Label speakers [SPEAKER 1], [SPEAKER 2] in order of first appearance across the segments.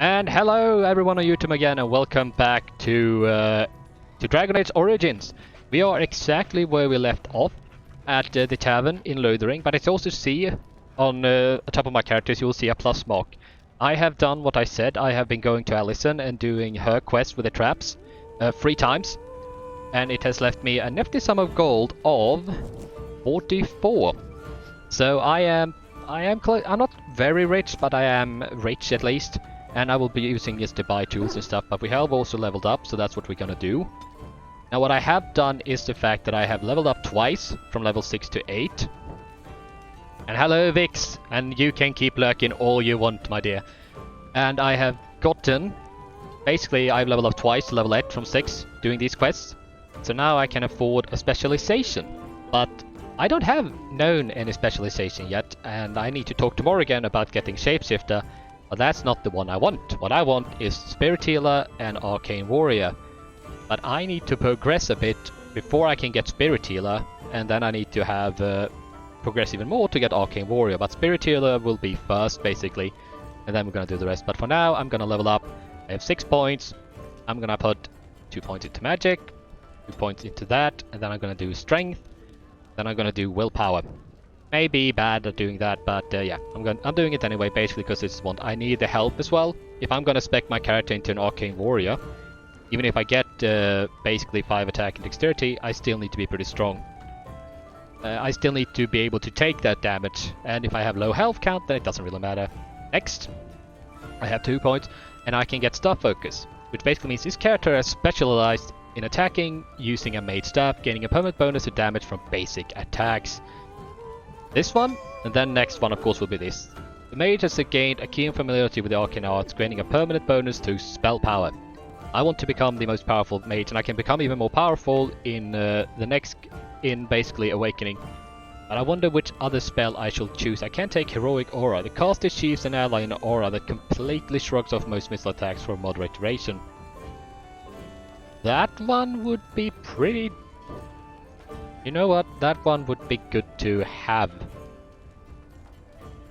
[SPEAKER 1] And hello everyone on YouTube again, and welcome back to DragonAge Origins. We are exactly where we left off at the tavern in Lothering, but it's also see on the top of my characters you'll see a plus mark. I have done what I said. I have been going to Alison and doing her quest with the traps 3 times, and it has left me a nifty sum of gold of 44. So I'm not very rich, but I am rich at least. And I will be using this to buy tools and stuff, but we have also leveled up, so that's what we're gonna do. Now what I have done is the fact that I have leveled up twice, from level 6 to 8. And hello Vix, and you can keep lurking all you want, my dear. And I have gotten, basically I've leveled up twice to level 8 from 6, doing these quests. So now I can afford a specialization, but I don't have known any specialization yet, and I need to talk to Morrigan about getting Shapeshifter. But that's not the one I want. What I want is Spirit Healer and Arcane Warrior. But I need to progress a bit before I can get Spirit Healer, and then I need to have progress even more to get Arcane Warrior. But Spirit Healer will be first, basically, and then we're gonna do the rest. But for now, I'm gonna level up. I have 6 points. I'm gonna put 2 points into Magic, 2 points into that, and then I'm gonna do Strength. Then I'm gonna do Willpower. Maybe bad at doing that, but yeah, I'm doing it anyway, basically because it's one. I need the help as well. If I'm gonna spec my character into an Arcane Warrior, even if I get basically 5 attack and dexterity, I still need to be pretty strong. I still need to be able to take that damage, and if I have low health count, then it doesn't really matter. Next, I have 2 points, and I can get Staff Focus, which basically means this character is specialized in attacking using a mage staff, gaining a permanent bonus to damage from basic attacks. This one, and then next one of course will be this. The mage has gained a keen familiarity with the arcane arts, gaining a permanent bonus to spell power. I want to become the most powerful mage, and I can become even more powerful in basically Awakening. But I wonder which other spell I shall choose. I can take Heroic Aura. The caster achieves an ally in an aura that completely shrugs off most missile attacks for a moderate duration. That one would be pretty... You know what? That one would be good to have.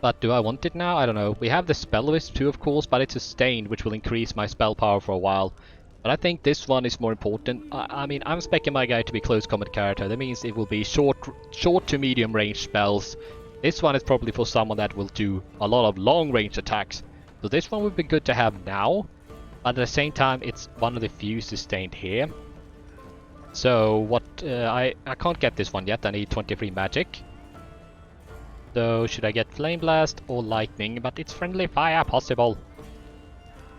[SPEAKER 1] But do I want it now? I don't know. We have the Spell Wisp too, of course, but it's sustained, which will increase my spell power for a while. But I think this one is more important. I mean, I'm speccing my guy to be close combat character. That means it will be short to medium range spells. This one is probably for someone that will do a lot of long range attacks. So this one would be good to have now. But at the same time, it's one of the few sustained here. So what I can't get this one yet. I need 23 magic. So should I get Flame Blast or Lightning? But it's friendly fire possible.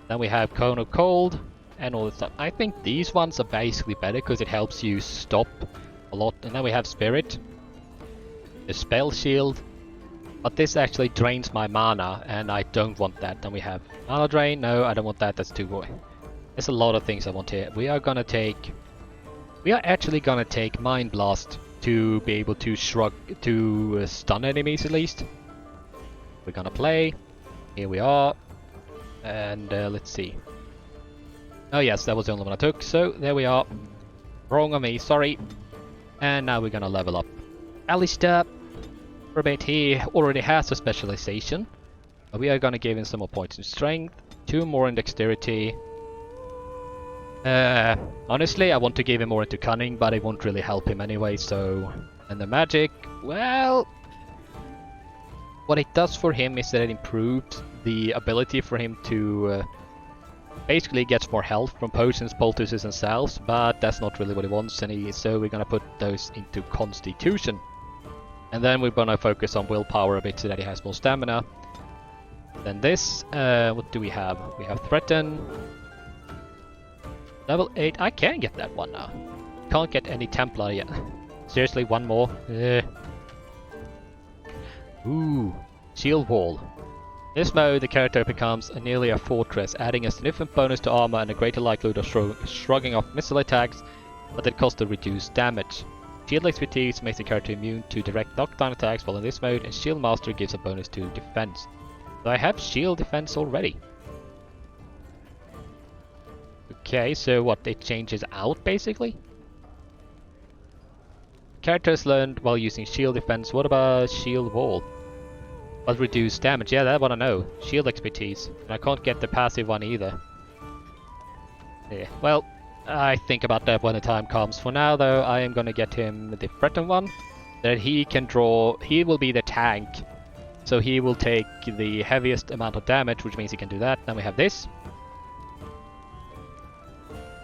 [SPEAKER 1] Then we have Cone of Cold and all this stuff. I think these ones are basically better because it helps you stop a lot. And then we have Spirit, the Spell Shield. But this actually drains my mana, and I don't want that. Then we have Mana Drain. No, I don't want that. That's too boy. There's a lot of things I want here. We are actually gonna take Mind Blast to be able to stun enemies at least. We're gonna play. Here we are. And let's see. Oh yes, that was the only one I took. So there we are. Wrong on me, sorry. And now we're gonna level up. Alistair, for a bit, he already has a specialization. But we are gonna give him some more points in strength, 2 more in dexterity. Honestly, I want to give him more into cunning, but it won't really help him anyway, so... And the magic, well... What it does for him is that it improves the ability for him to... basically gets more health from potions, poultices and salves, but that's not really what he wants, so we're gonna put those into Constitution. And then we're gonna focus on willpower a bit so that he has more stamina. Then this, what do we have? We have Threaten. Level 8, I can get that one now. Can't get any Templar yet. Seriously, one more? Ooh, Shield Wall. In this mode, the character becomes nearly a fortress, adding a significant bonus to armor and a greater likelihood of shrugging off missile attacks, but at cost of reduced damage. Shield expertise makes the character immune to direct knockdown attacks while in this mode, and Shield Master gives a bonus to defense. So I have Shield Defense already. Okay, so what, it changes out basically? Characters learned while using Shield Defense. What about Shield Wall? But reduce damage, yeah, that one I know. Shield expertise. And I can't get the passive one either. Yeah, well, I think about that when the time comes. For now though, I am gonna get him the threaten one. That he can draw, he will be the tank. So he will take the heaviest amount of damage, which means he can do that. Then we have this.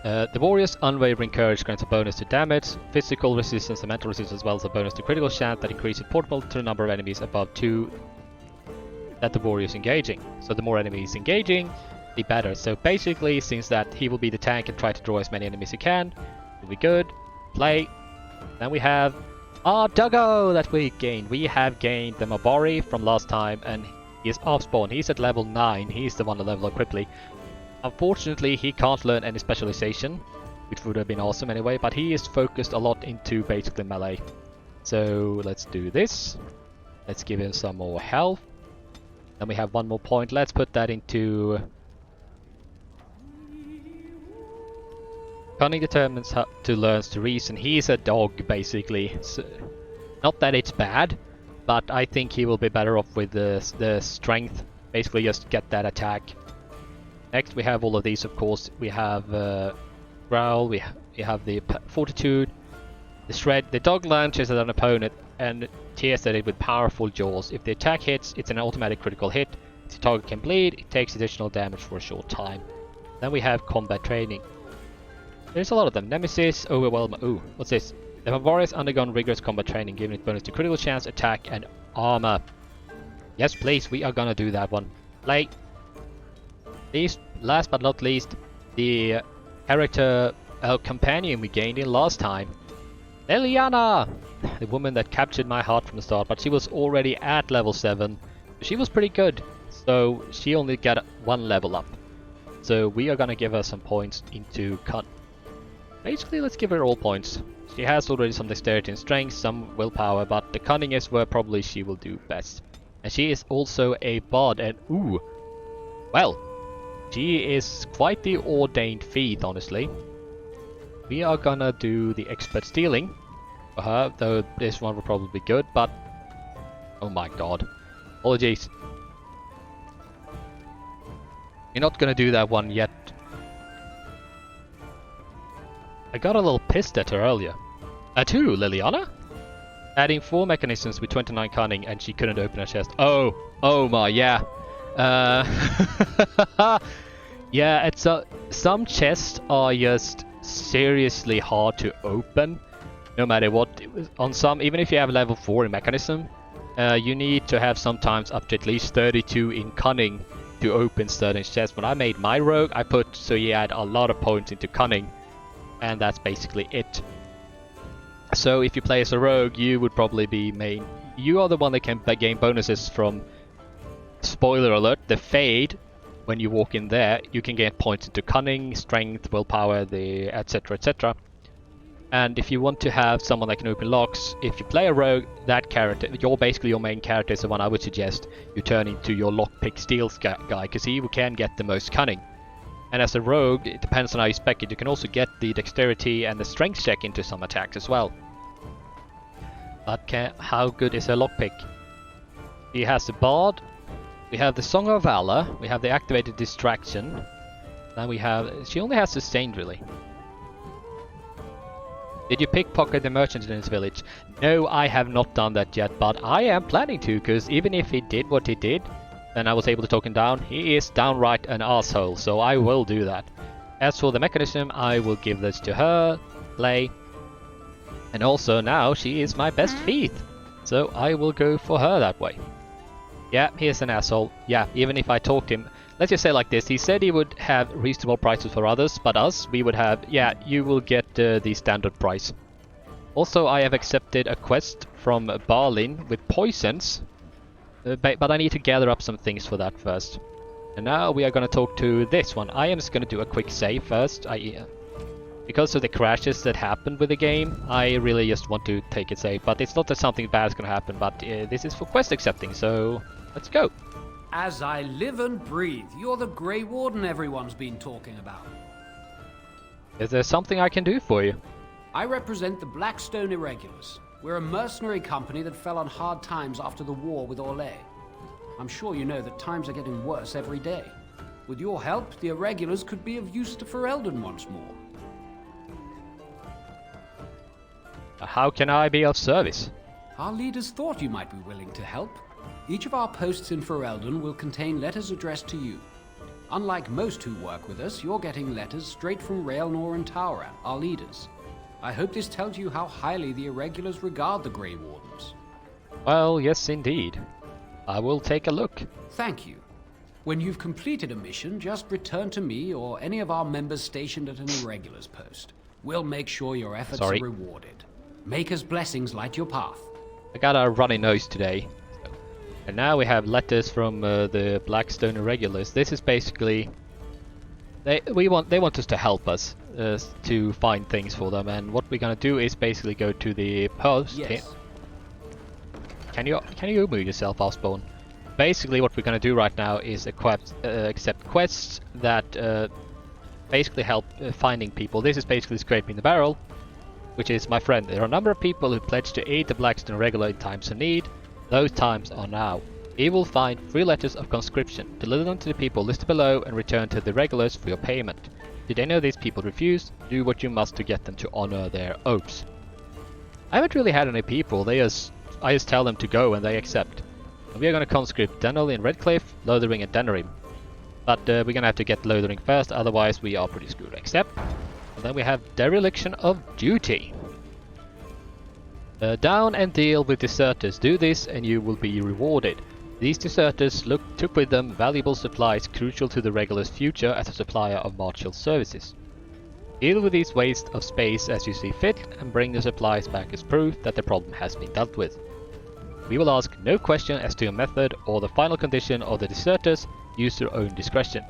[SPEAKER 1] The warrior's unwavering courage grants a bonus to damage, physical resistance and mental resistance, as well as a bonus to critical chance that increases portable to the number of enemies above 2 that the warrior is engaging. So the more enemies engaging, the better. So basically, since that he will be the tank and try to draw as many enemies as he can, will be good. Play. Then we have our Duggo that we gained. We have gained the Mabari from last time, and he is off spawn. He's at level 9. He's the one to level up quickly. Unfortunately, he can't learn any specialization, which would have been awesome anyway, but he is focused a lot into basically melee. So let's do this. Let's give him some more health. Then we have one more point. Let's put that into... Cunning determines how to learn to reason. He's a dog, basically. So, not that it's bad, but I think he will be better off with the strength. Basically just get that attack. Next we have all of these, of course. We have Growl, we have the Fortitude, the Shred. The dog lunges at an opponent and tears at it with powerful jaws. If the attack hits, it's an automatic critical hit. If the target can bleed, it takes additional damage for a short time. Then we have combat training. There's a lot of them. Nemesis, Overwhelm. Ooh, what's this? The Mabari has undergone rigorous combat training, giving it bonus to critical chance, attack, and armor. Yes, please, we are gonna do that one. Play. Last but not least, the character companion we gained in last time. Eliana! The woman that captured my heart from the start, but she was already at level 7. She was pretty good, so she only got 1 level up. So we are gonna give her some points into cut. Basically, let's give her all points. She has already some dexterity and strength, some willpower, but the cunning is where probably she will do best. And she is also a bard, and ooh, well, she is quite the ordained feat, honestly. We are gonna do the expert stealing for her, though this one will probably be good, but oh my god. Apologies. You're not gonna do that one yet. I got a little pissed at her earlier. At who, Leliana? Adding 4 mechanisms with 29 cunning and she couldn't open her chest. Oh my, yeah. Yeah, it's some chests are just seriously hard to open, no matter what. On some, even if you have level 4 in mechanism, you need to have sometimes up to at least 32 in cunning to open certain chests. When I made my rogue, I put so he had a lot of points into cunning, and that's basically it. So if you play as a rogue, you would probably be main. You are the one that can gain bonuses from, spoiler alert, the Fade. When you walk in there, you can get points into cunning, strength, willpower, the etc, etc. And if you want to have someone that can open locks, if you play a rogue, that character, your main character is the one I would suggest you turn into your lockpick steals guy, because he can get the most cunning. And as a rogue, it depends on how you spec it, you can also get the dexterity and the strength check into some attacks as well. But how good is a lockpick? He has the Bard, we have the Song of Valor, we have the activated distraction, then we have, she only has sustained really. Did you pickpocket the merchant in his village? No, I have not done that yet, but I am planning to, because even if he did what he did, and I was able to talk him down, he is downright an asshole, so I will do that. As for the mechanism, I will give this to her, play. And also now she is my best feat, so I will go for her that way. Yeah, he is an asshole. Yeah, even if I talked him, let's just say like this, he said he would have reasonable prices for others, but us, we would have, yeah, you will get the standard price. Also, I have accepted a quest from Barlin with poisons, but I need to gather up some things for that first. And now we are going to talk to this one. I am just going to do a quick save first. Because of the crashes that happened with the game, I really just want to take it safe. But it's not that something bad is going to happen, but this is for quest accepting, so let's go.
[SPEAKER 2] As I live and breathe, you're the Grey Warden everyone's been talking about.
[SPEAKER 1] Is there something I can do for you?
[SPEAKER 2] I represent the Blackstone Irregulars. We're a mercenary company that fell on hard times after the war with Orlais. I'm sure you know that times are getting worse every day. With your help, the Irregulars could be of use to Ferelden once more.
[SPEAKER 1] How can I be of service?
[SPEAKER 2] Our leaders thought you might be willing to help. Each of our posts in Ferelden will contain letters addressed to you. Unlike most who work with us, you're getting letters straight from Raelnor and Tauran, our leaders. I hope this tells you how highly the Irregulars regard the Grey Wardens.
[SPEAKER 1] Well, yes indeed. I will take a look.
[SPEAKER 2] Thank you. When you've completed a mission, just return to me or any of our members stationed at an Irregulars post. We'll make sure your efforts are rewarded. Maker's blessings light your path.
[SPEAKER 1] I got a runny nose today. And now we have letters from the Blackstone Irregulars. This is basically... They want us to help us to find things for them, and what we're gonna do is basically go to the post here. Can you move yourself, Osborne? Basically what we're gonna do right now is accept quests that basically help finding people. This is basically scraping the barrel, which is my friend. There are a number of people who pledge to aid the Blackstone Irregular in times of need. Those times are now. You will find 3 letters of conscription. Deliver them to the people listed below and return to the regulars for your payment. Did any of these people refuse? Do what you must to get them to honor their oaths. I haven't really had any people. I just tell them to go and they accept. And we are going to conscript Denel in Redcliffe, Lothering and Denerim. But we're going to have to get Lothering first, otherwise we are pretty screwed. Accept. And then we have dereliction of duty. Down and deal with deserters. Do this and you will be rewarded. These deserters took with them valuable supplies crucial to the Regular's future as a supplier of martial services. Deal with these waste of space as you see fit and bring the supplies back as proof that the problem has been dealt with. We will ask no question as to your method or the final condition of the deserters. Use your own discretion.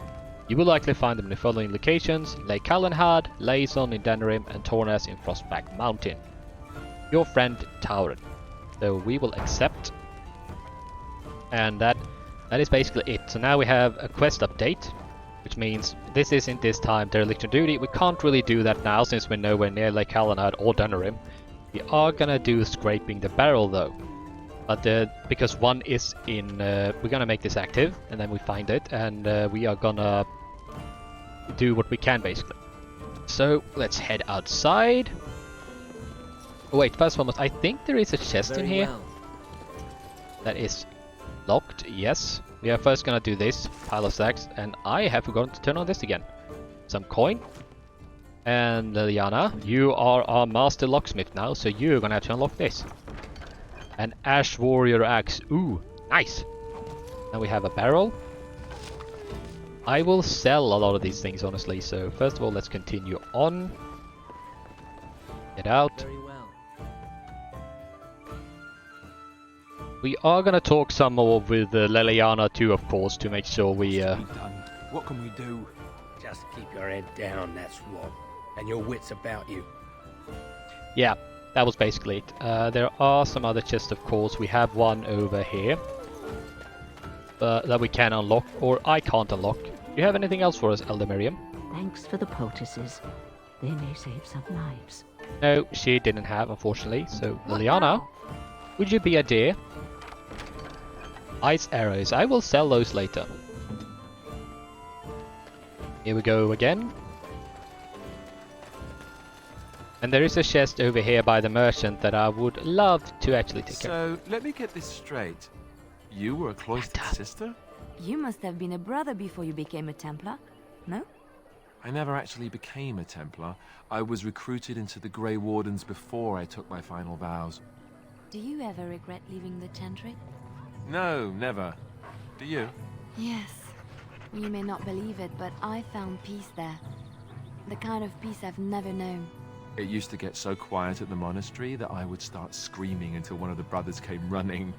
[SPEAKER 1] You will likely find them in the following locations: Lake Callanhad, Laison in Denerim and Tornas in Frostback Mountain. Your friend Tauran. So we will accept. And that is basically it. So now we have a quest update, which means this isn't this time dereliction duty. We can't really do that now since we're nowhere near Lake Callanhad or Denerim. We are gonna do scraping the barrel though. But because one is in, we're gonna make this active and then we find it and we are gonna do what we can basically. So let's head outside. Oh, wait, first one, I think there is a chest in here. That is locked, yes. We are first gonna do this, pile of sacks, and I have forgotten to turn on this again. Some coin. And Leliana, you are our master locksmith now, so you're gonna have to unlock this. An Ash Warrior Axe, ooh, nice! Now we have a barrel. I will sell a lot of these things honestly, so first of all let's continue on. Get out.
[SPEAKER 3] Very well.
[SPEAKER 1] We are gonna talk some more with Leliana too, of course, to make sure we
[SPEAKER 4] What can we do?
[SPEAKER 3] Just keep your head down, that's what. And your wits about you.
[SPEAKER 1] Yeah, that was basically it. There are some other chests, of course. We have one over here that we can unlock, or I can't unlock. Do you have anything else for us, Elder Miriam?
[SPEAKER 5] Thanks for the poultices. They may save some lives.
[SPEAKER 1] No, she didn't have, unfortunately. So, Leliana, would you be a dear? Ice arrows. I will sell those later. Here we go again. And there is a chest over here by the merchant that I would love to actually take care of.
[SPEAKER 4] So, let me get this straight. You were a cloistered sister?
[SPEAKER 6] You must have been a brother before you became a Templar, no?
[SPEAKER 4] I never actually became a Templar. I was recruited into the Grey Wardens before I took my final vows.
[SPEAKER 6] Do you ever regret leaving the Chantry?
[SPEAKER 4] No, never. Do you?
[SPEAKER 6] Yes. You may not believe it, but I found peace there. The kind of peace I've never known.
[SPEAKER 4] It used to get so quiet at the monastery that I would start screaming until one of the brothers came running.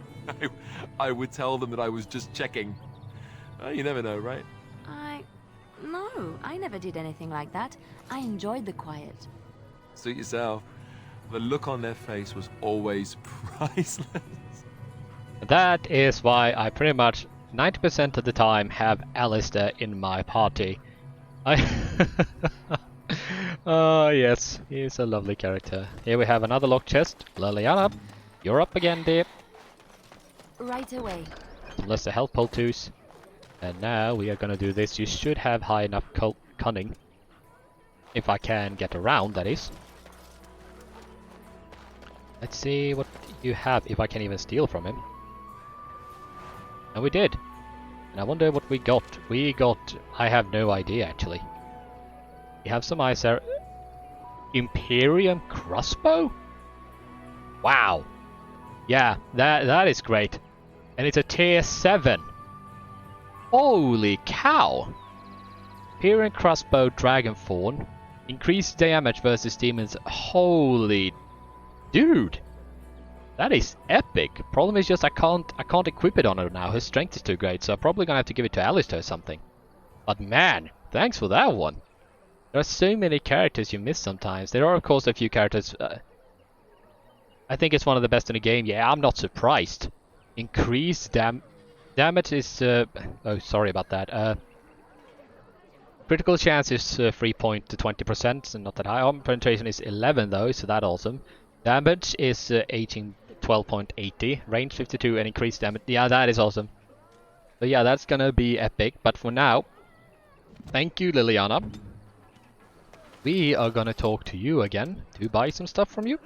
[SPEAKER 4] I would tell them that I was just checking. Oh, you never know, right?
[SPEAKER 6] No, I never did anything like that. I enjoyed the quiet.
[SPEAKER 4] Suit yourself. The look on their face was always priceless.
[SPEAKER 1] That is why I pretty much 90% of the time have Alistair in my party. Oh yes, he's a lovely character. Here we have another locked chest. Leliana, you're up again, dear.
[SPEAKER 6] Right away.
[SPEAKER 1] Unless the health pull twos. And now we are gonna do this. You should have high enough cunning. If I can get around, that is. Let's see what you have, if I can even steal from him. And we did. And I wonder what we got. We got... I have no idea, actually. We have some ice arrow... Imperium crossbow? Wow. Yeah, that is great. And it's a tier 7. Holy cow! Imperium crossbow dragonthorn. Increased damage versus demons. Holy dude! That is epic. Problem is just I can't equip it on her now. Her strength is too great, so I'm probably gonna have to give it to Alistair or something. But man, thanks for that one. There are so many characters you miss sometimes. There are of course a few characters. I think it's one of the best in the game. Yeah, I'm not surprised. Increased damage is... oh, sorry about that. Critical chance is 3.20%, and not that high. Armor penetration is 11 though, so that's awesome. Damage is 12.80, range 52, and increased damage. Yeah, that is awesome. So yeah, that's gonna be epic. But for now, thank you, Leliana. We are gonna talk to you again to buy some stuff from you.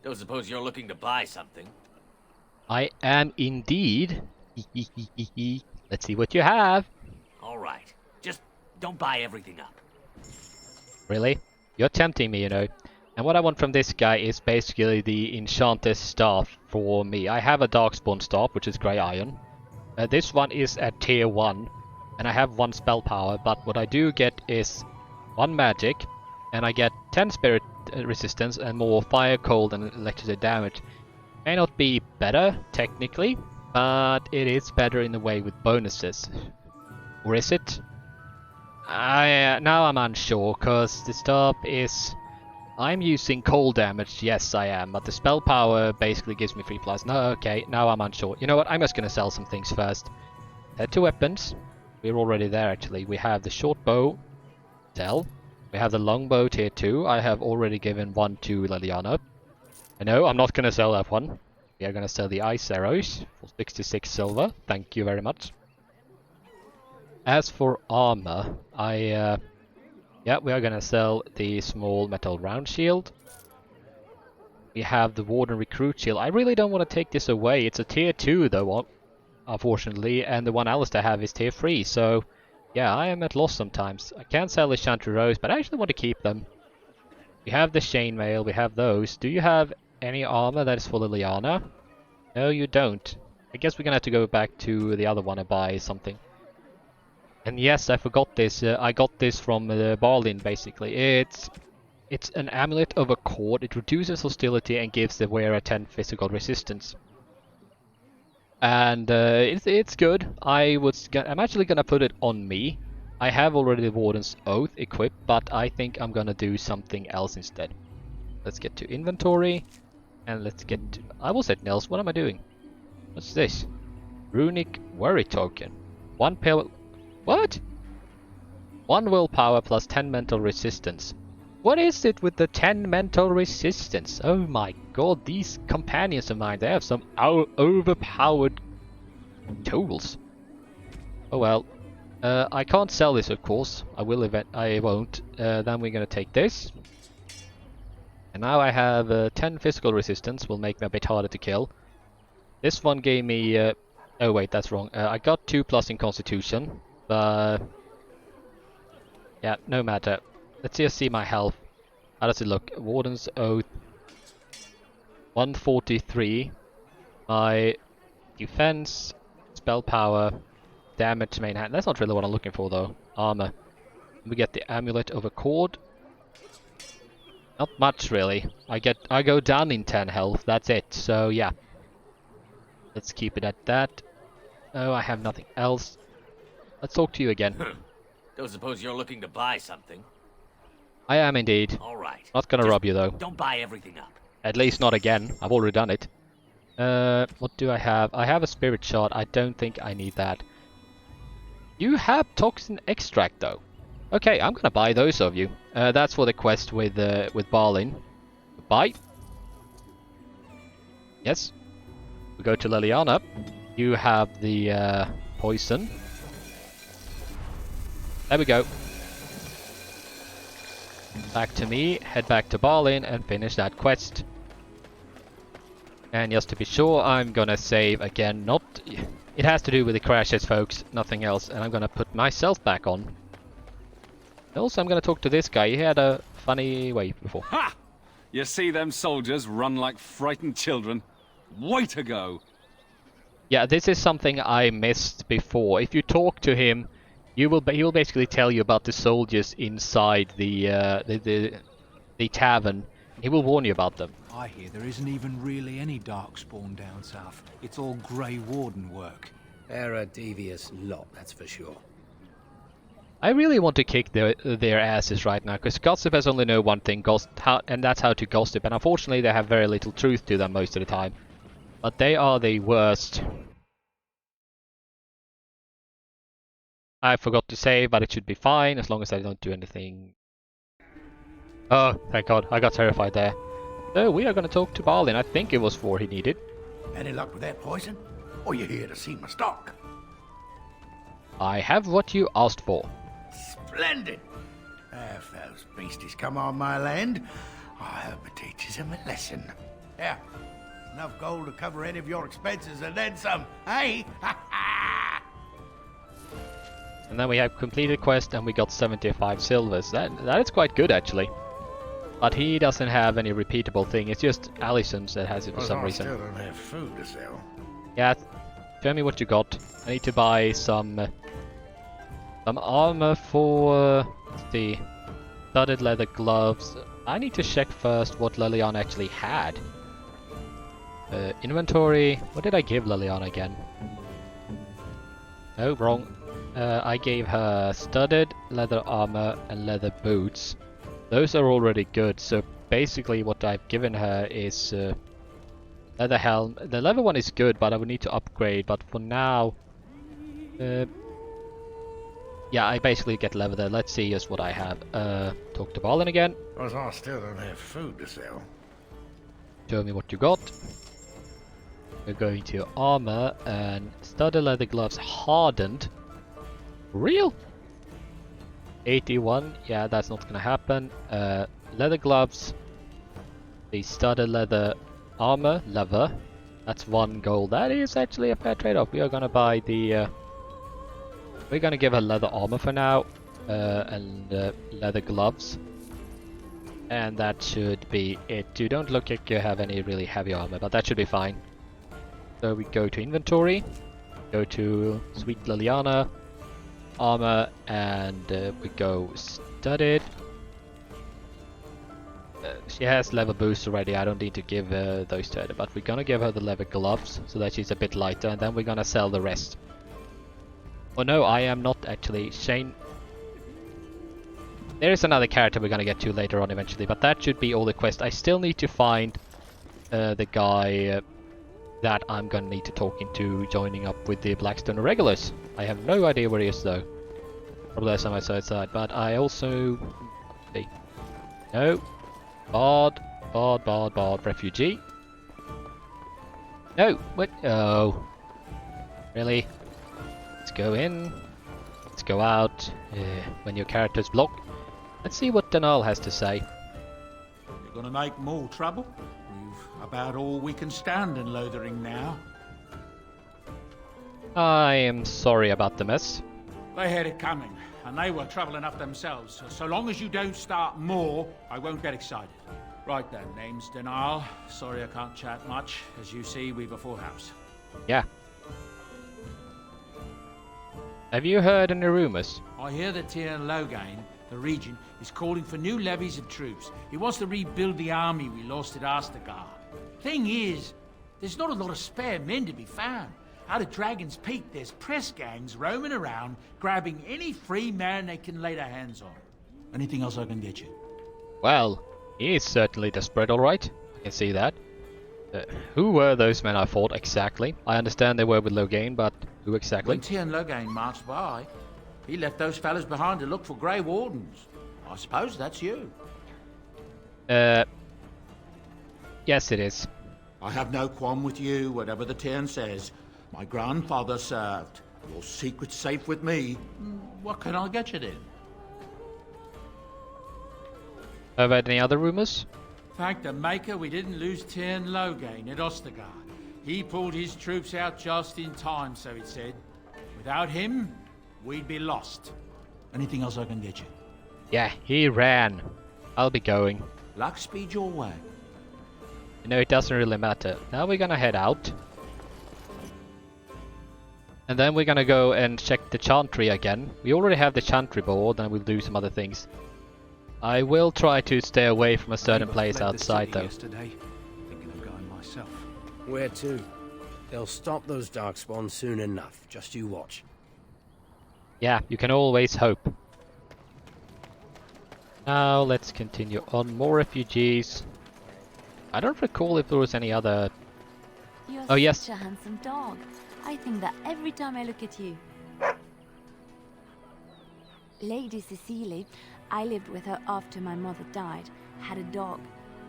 [SPEAKER 7] Don't suppose you're looking to buy something?
[SPEAKER 1] I am indeed. Let's see what you have.
[SPEAKER 7] All right. Just don't buy everything up.
[SPEAKER 1] Really? You're tempting me, you know. And what I want from this guy is basically the enchanted staff for me. I have a Darkspawn staff, which is grey iron. This one is at tier 1, and I have 1 spell power, but what I do get is 1 magic, and I get 10 spirit resistance and more fire, cold, and electricity damage. May not be better, technically, but it is better in a way with bonuses. Or is it? Now I'm unsure, because the staff is... I'm using cold damage, yes I am, but the spell power basically gives me 3+. No, okay, now I'm unsure. You know what, I'm just gonna sell some things first. Head to weapons. We're already there actually. We have the short bow, sell. We have the longbow tier 2. I have already given 1 to Leliana. I know, I'm not gonna sell that one. We are gonna sell the ice arrows for 66 silver. Thank you very much. As for armor, yeah, we are gonna sell the small metal round shield. We have the Warden recruit shield. I really don't want to take this away. It's a tier 2 though, unfortunately, and the one Alistair have is tier 3, so yeah, I am at loss sometimes. I can sell the Chantry rose, but I actually want to keep them. We have the chainmail, we have those. Do you have any armor that is for Leliana? No, you don't. I guess we're gonna have to go back to the other one and buy something. And yes, I forgot this. I got this from Barlin, basically. It's an amulet of accord. It reduces hostility and gives the wearer 10 physical resistance. And it's good. I'm actually gonna put it on me. I have already the Warden's Oath equipped, but I think I'm gonna do something else instead. Let's get to inventory, and let's get to... I was at Nils. What am I doing? What's this? Runic worry token. 1 pill. What? 1 willpower plus 10 mental resistance. What is it with the 10 mental resistance? Oh my god, these companions of mine, they have some overpowered tools. Oh well. I can't sell this, of course. I won't. Then we're gonna take this. And now I have 10 physical resistance, will make me a bit harder to kill. This one gave me... oh wait, that's wrong. I got 2+ in constitution. But yeah, no matter. Let's just see my health. How does it look? Warden's Oath 143. My defense, spell power, damage, main hand. That's not really what I'm looking for though. Armor. We get the amulet of accord. Not much really. I go down in 10 health. That's it. So yeah. Let's keep it at that. Oh, I have nothing else. Let's talk to you again.
[SPEAKER 7] Don't suppose you're looking to buy something?
[SPEAKER 1] I am indeed.
[SPEAKER 7] All right.
[SPEAKER 1] Not gonna
[SPEAKER 7] Just
[SPEAKER 1] rob you though.
[SPEAKER 7] Don't buy everything up.
[SPEAKER 1] At least not again. I've already done it. What do I have? I have a spirit shot. I don't think I need that. You have toxin extract though. Okay, I'm gonna buy those of you. That's for the quest with Barlin. Buy. Yes. We go to Leliana. You have the poison. There we go. Back to me, head back to Barlin and finish that quest. And just to be sure, I'm gonna save again. Not... It has to do with the crashes, folks, nothing else. And I'm gonna put myself back on. Also, I'm gonna talk to this guy. He had a funny way before.
[SPEAKER 8] Ha! You see them soldiers run like frightened children? Way to go!
[SPEAKER 1] Yeah, this is something I missed before. If you talk to him, he will basically tell you about the soldiers inside the tavern. He will warn you about them.
[SPEAKER 9] I hear there isn't even really any Darkspawn down south. It's all Grey Warden work.
[SPEAKER 3] They're a devious lot, that's for sure.
[SPEAKER 1] I really want to kick their asses right now, because gossipers only know one thing, and that's how to gossip. And unfortunately, they have very little truth to them most of the time. But they are the worst. I forgot to save, but it should be fine as long as I don't do anything. Oh, thank God, I got terrified there. So we are going to talk to Barlin. I think it was 4 he needed.
[SPEAKER 10] Any luck with that poison? Or you here to see my stock?
[SPEAKER 1] I have what you asked for.
[SPEAKER 10] Splendid! If those beasties come on my land, I hope it teaches them a lesson. Yeah, enough gold to cover any of your expenses and then some, hey?
[SPEAKER 1] And then we have completed quest and we got 75 silvers. That is quite good actually. But he doesn't have any repeatable thing. It's just Allison's that has it for some reason.
[SPEAKER 10] I still don't have food to sell.
[SPEAKER 1] Yeah, show me what you got. I need to buy some armor for the studded leather gloves. I need to check first what Leliana actually had. Inventory. What did I give Leliana again? No, wrong. I gave her studded leather armor and leather boots. Those are already good, so basically what I've given her is leather helm. The leather one is good, but I would need to upgrade, but for now... yeah, I basically get leather there. Let's see just what I have. Talk to Barlin again.
[SPEAKER 10] Because I still don't have food to sell.
[SPEAKER 1] Show me what you got. We're going to armor and studded leather gloves hardened. Real? 81, yeah, that's not gonna happen. Leather gloves, the studded leather armor, leather, that's 1 gold. That is actually a fair trade-off. We are gonna buy the... we're gonna give her leather armor for now, and leather gloves. And that should be it. You don't look like you have any really heavy armor, but that should be fine. So we go to inventory, go to Sweet Leliana, armor, and we go studded. She has leather boots already. I don't need to give those to her, but we're gonna give her the leather gloves so that she's a bit lighter, and then we're gonna sell the rest. Oh no, I am not actually. Shane. There is another character we're gonna get to later on eventually, but that should be all the quest. I still need to find the guy that I'm gonna need to talk into joining up with the Blackstone Irregulars. I have no idea where he is though. Probably on my side, but I also... see. No. Bard, refugee. No, what? Oh. Really? Let's go in. Let's go out. When your character's blocked. Let's see what Danal has to say.
[SPEAKER 11] You're gonna make more trouble? We've about all we can stand in Lothering now.
[SPEAKER 1] I am sorry about the mess.
[SPEAKER 11] They had it coming, and they were trouble enough themselves. So long as you don't start more, I won't get excited. Right then, name's Danal. Sorry I can't chat much. As you see, we've a full house.
[SPEAKER 1] Yeah. Have you heard any rumors?
[SPEAKER 11] I hear that Tier Logain, the regent, is calling for new levies of troops. He wants to rebuild the army we lost at Astagar. Thing is, there's not a lot of spare men to be found. Out of Dragon's Peak, there's press gangs roaming around, grabbing any free man they can lay their hands on. Anything else I can get you?
[SPEAKER 1] Well, he is certainly desperate, alright. I can see that. Who were those men I fought exactly? I understand they were with Logain, but who exactly?
[SPEAKER 11] When Tier Logain marched by, he left those fellas behind to look for Grey Wardens. I suppose that's you.
[SPEAKER 1] Yes it is.
[SPEAKER 11] I have no qualm with you, whatever the Tiern says.
[SPEAKER 10] My grandfather served. Your secret's safe with me.
[SPEAKER 11] What can I get you then?
[SPEAKER 1] Have had any other rumors?
[SPEAKER 11] Thank the Maker we didn't lose Tyrn Loghain at Ostergard. He pulled his troops out just in time, so it said. Without him, we'd be lost. Anything else I can get you?
[SPEAKER 1] Yeah, he ran. I'll be going.
[SPEAKER 10] Luck speed your way.
[SPEAKER 1] You know, it doesn't really matter. Now we're gonna head out. And then we're gonna go and check the Chantry again. We already have the Chantry board and we'll do some other things. I will try to stay away from a certain place outside though.
[SPEAKER 9] Yesterday, thinking of going myself.
[SPEAKER 3] Where to? They'll stop those Darkspawn soon enough. Just you watch.
[SPEAKER 1] Yeah, you can always hope. Now let's continue on. More refugees. I don't recall if there was any other...
[SPEAKER 6] You're
[SPEAKER 1] Oh, yes.
[SPEAKER 6] such a handsome dog. I think that every time I look at you. Lady Cecily, I lived with her after my mother died, had a dog.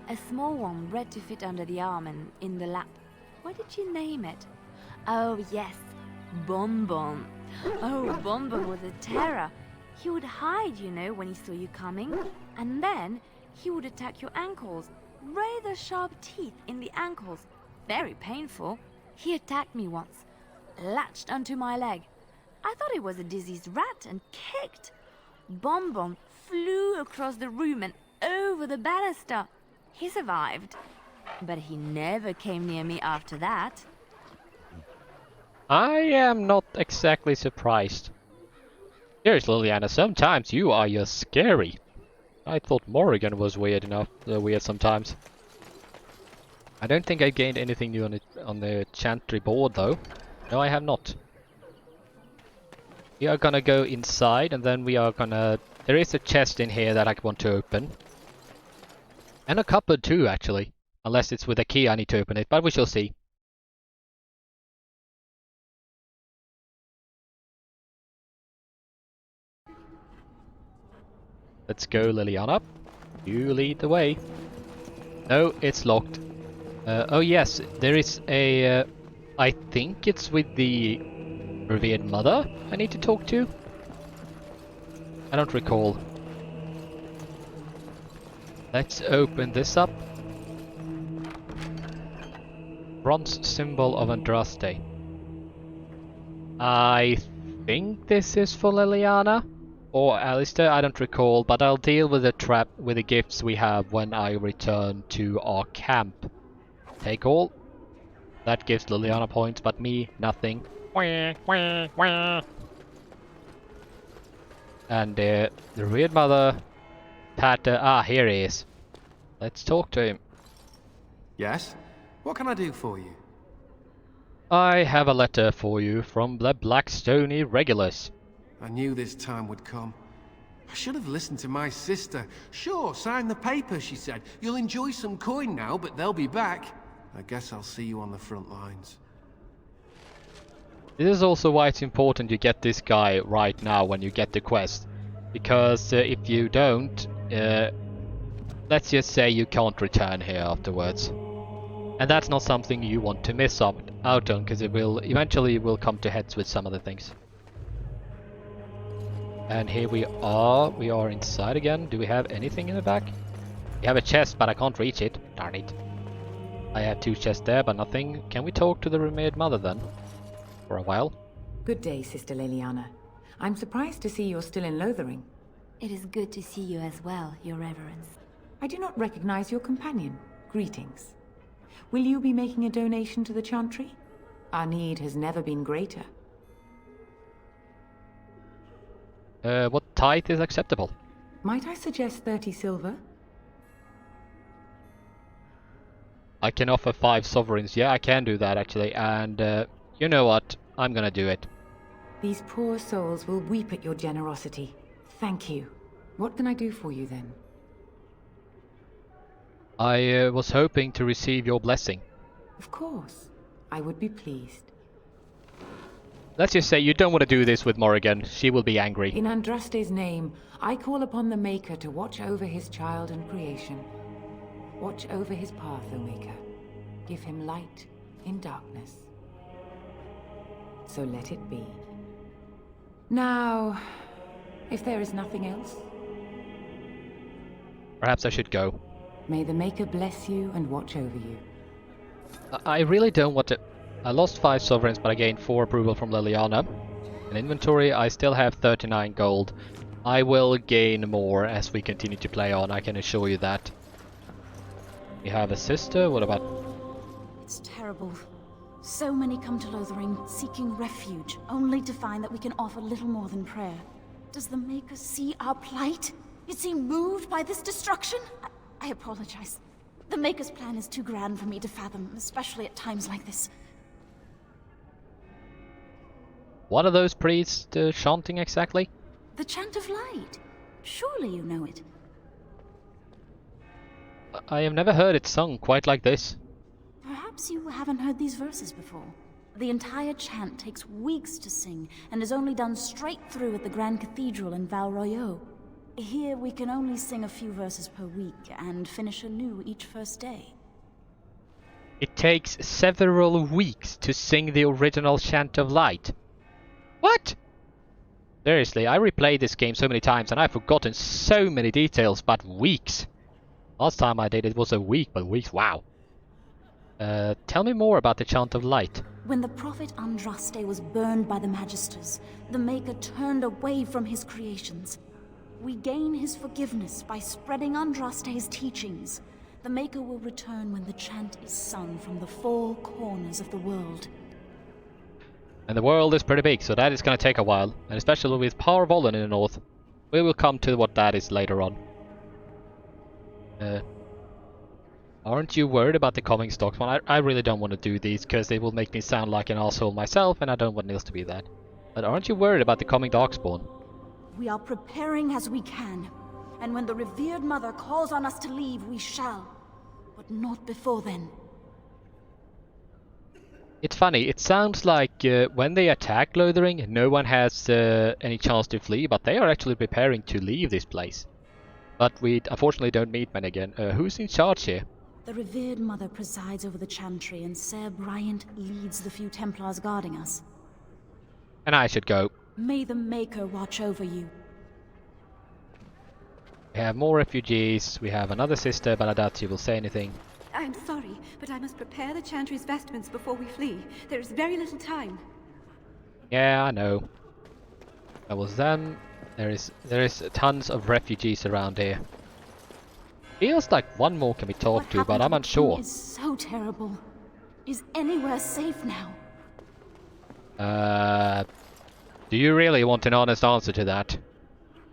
[SPEAKER 6] A small one, bred to fit under the arm and in the lap. What did you name it? Oh yes, Bonbon. Oh, Bonbon was a terror. He would hide, you know, when he saw you coming. And then he would attack your ankles. Rather sharp teeth in the ankles. Very painful. He attacked me once. Latched onto my leg. I thought it was a diseased rat and kicked. Bonbon flew across the room and over the banister. He survived. But he never came near me after that.
[SPEAKER 1] I am not exactly surprised. Seriously, Leliana, sometimes you are just scary. I thought Morrigan was weird enough, weird sometimes. I don't think I gained anything new on the Chantry board though. No, I have not. We are gonna go inside and then we are gonna... There is a chest in here that I want to open. And a cupboard too, actually. Unless it's with a key I need to open it, but we shall see. Let's go, Leliana. You lead the way. No, it's locked. Oh yes, there is a... I think it's with the revered mother I need to talk to. I don't recall. Let's open this up. Bronze symbol of Andraste. I think this is for Leliana or Alistair, I don't recall, but I'll deal with the trap with the gifts we have when I return to our camp. Take all. That gives Leliana points, but me, nothing. And the weird mother, Pater, here he is. Let's talk to him.
[SPEAKER 12] Yes? What can I do for you?
[SPEAKER 1] I have a letter for you from the Blackstone Irregulars.
[SPEAKER 12] I knew this time would come. I should have listened to my sister. Sure, sign the paper, she said. You'll enjoy some coin now, but they'll be back. I guess I'll see you on the front lines.
[SPEAKER 1] This is also why it's important you get this guy right now when you get the quest. Because if you don't, let's just say you can't return here afterwards. And that's not something you want to miss out on, because it will eventually come to heads with some other things. And here we are inside again. Do we have anything in the back? We have a chest, but I can't reach it. Darn it. I have two chests there, but nothing. Can we talk to the revered mother then? For a while?
[SPEAKER 13] Good day, Sister Leliana. I'm surprised to see you're still in Lothering.
[SPEAKER 6] It is good to see you as well, Your Reverence.
[SPEAKER 13] I do not recognize your companion. Greetings. Will you be making a donation to the Chantry? Our need has never been greater.
[SPEAKER 1] What tithe is acceptable?
[SPEAKER 13] Might I suggest 30 silver?
[SPEAKER 1] I can offer 5 sovereigns. Yeah, I can do that actually. And you know what? I'm gonna do it.
[SPEAKER 13] These poor souls will weep at your generosity. Thank you. What can I do for you then?
[SPEAKER 1] I was hoping to receive your blessing.
[SPEAKER 13] Of course. I would be pleased.
[SPEAKER 1] Let's just say you don't want to do this with Morrigan. She will be angry.
[SPEAKER 13] In Andraste's name, I call upon the Maker to watch over his child and creation. Watch over his path, O Maker. Give him light in darkness. so let it be. Now, if there is nothing else,
[SPEAKER 1] Perhaps I should go.
[SPEAKER 13] may the Maker bless you and watch over you.
[SPEAKER 1] I really don't want to... I lost 5 sovereigns, but I gained 4 approval from Leliana. In inventory, I still have 39 gold. I will gain more as we continue to play on, I can assure you that. We have a sister, what about...
[SPEAKER 14] It's terrible. So many come to Lothering, seeking refuge, only to find that we can offer little more than prayer. Does the Maker see our plight? Is he moved by this destruction? I apologize. The Maker's plan is too grand for me to fathom, especially at times like this.
[SPEAKER 1] What are those priests chanting exactly?
[SPEAKER 14] The Chant of Light. Surely you know it.
[SPEAKER 1] I have never heard it sung quite like this.
[SPEAKER 14] Perhaps you haven't heard these verses before. The entire chant takes weeks to sing, and is only done straight through at the Grand Cathedral in Val Royeaux. Here we can only sing a few verses per week, and finish anew each first day.
[SPEAKER 1] It takes several weeks to sing the original Chant of Light. What? Seriously, I replayed this game so many times and I've forgotten so many details, but weeks. Last time I did it was a week, but weeks, wow. Tell me more about the Chant of Light.
[SPEAKER 14] When the prophet Andraste was burned by the Magisters, the Maker turned away from his creations. We gain his forgiveness by spreading Andraste's teachings. The Maker will return when the chant is sung from the 4 corners of the world.
[SPEAKER 1] And the world is pretty big, so that is going to take a while, and especially with Par Vollen in the north. We will come to what that is later on. Aren't you worried about the coming Darkspawn? I really don't want to do these, because they will make me sound like an asshole myself, and I don't want Nils to be that. But aren't you worried about the coming Darkspawn?
[SPEAKER 14] We are preparing as we can, and when the revered mother calls on us to leave, we shall. But not before then.
[SPEAKER 1] It's funny, it sounds like when they attack Lothering, no one has any chance to flee, but they are actually preparing to leave this place. But we unfortunately don't meet many again. Who's in charge here?
[SPEAKER 14] The revered mother presides over the Chantry, and Sir Bryant leads the few Templars guarding us.
[SPEAKER 1] And I should go.
[SPEAKER 14] May the Maker watch over you.
[SPEAKER 1] We have more refugees, we have another sister, but I doubt she will say anything.
[SPEAKER 15] I'm sorry, but I must prepare the Chantry's vestments before we flee. There is very little time.
[SPEAKER 1] Yeah, I know. That was them. There is tons of refugees around here. Feels like one more can be talked to, but I'm unsure.
[SPEAKER 14] Is so terrible. Is anywhere safe now?
[SPEAKER 1] Do you really want an honest answer to that?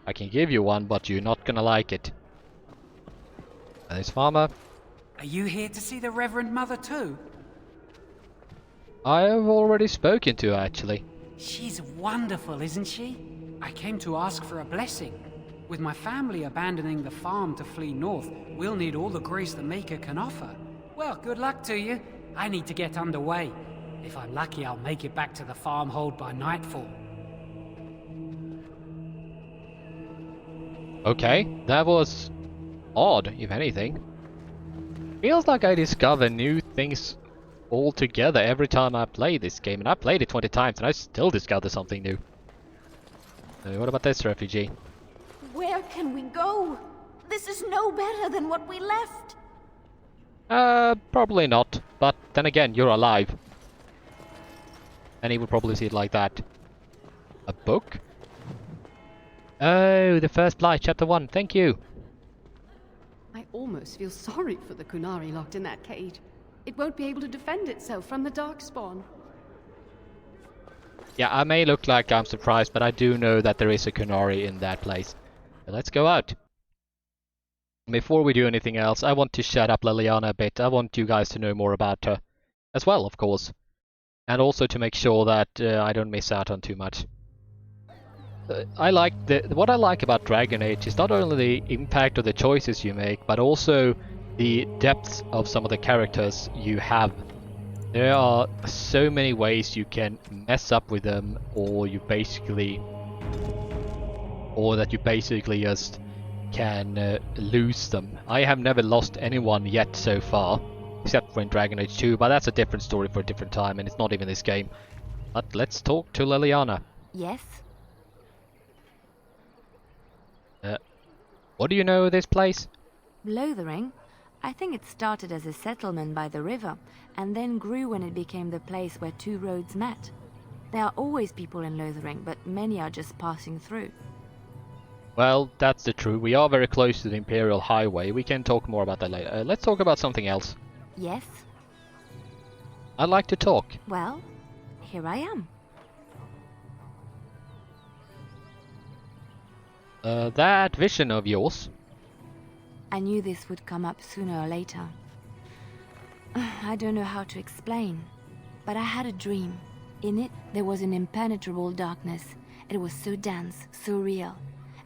[SPEAKER 1] I can give you one, but you're not gonna like it. There's Farmer.
[SPEAKER 11] Are you here to see the Reverend Mother too?
[SPEAKER 1] I have already spoken to her, actually.
[SPEAKER 11] She's wonderful, isn't she? I came to ask for a blessing. With my family abandoning the farm to flee north, we'll need all the grace the Maker can offer. Well, good luck to you. I need to get underway. If I'm lucky, I'll make it back to the farmhold by nightfall.
[SPEAKER 1] Okay, that was odd, if anything. Feels like I discover new things altogether every time I play this game, and I played it 20 times and I still discover something new. What about this refugee?
[SPEAKER 14] Where can we go? This is no better than what we left.
[SPEAKER 1] Probably not, but then again, you're alive. And he would probably see it like that. A book? Oh, the First Blight, Chapter 1, thank you.
[SPEAKER 15] I almost feel sorry for the Qunari locked in that cage. It won't be able to defend itself from the Darkspawn.
[SPEAKER 1] Yeah, I may look like I'm surprised, but I do know that there is a Qunari in that place. But let's go out. Before we do anything else, I want to shut up Leliana a bit. I want you guys to know more about her. As well, of course. And also to make sure that I don't miss out on too much. What I like about DragonAge is not only the impact of the choices you make, but also the depth of some of the characters you have. There are so many ways you can mess up with them, or that you basically just can lose them. I have never lost anyone yet so far, except for in DragonAge 2, but that's a different story for a different time, and it's not even this game. But let's talk to Leliana.
[SPEAKER 6] Yes?
[SPEAKER 1] What do you know of this place?
[SPEAKER 6] Lothering? I think it started as a settlement by the river, and then grew when it became the place where two roads met. There are always people in Lothering, but many are just passing through.
[SPEAKER 1] Well, that's the truth. We are very close to the Imperial Highway. We can talk more about that later. Let's talk about something else.
[SPEAKER 6] Yes?
[SPEAKER 1] I'd like to talk.
[SPEAKER 6] Well, here I am.
[SPEAKER 1] That vision of yours.
[SPEAKER 6] I knew this would come up sooner or later. I don't know how to explain, but I had a dream. In it, there was an impenetrable darkness. It was so dense, so real.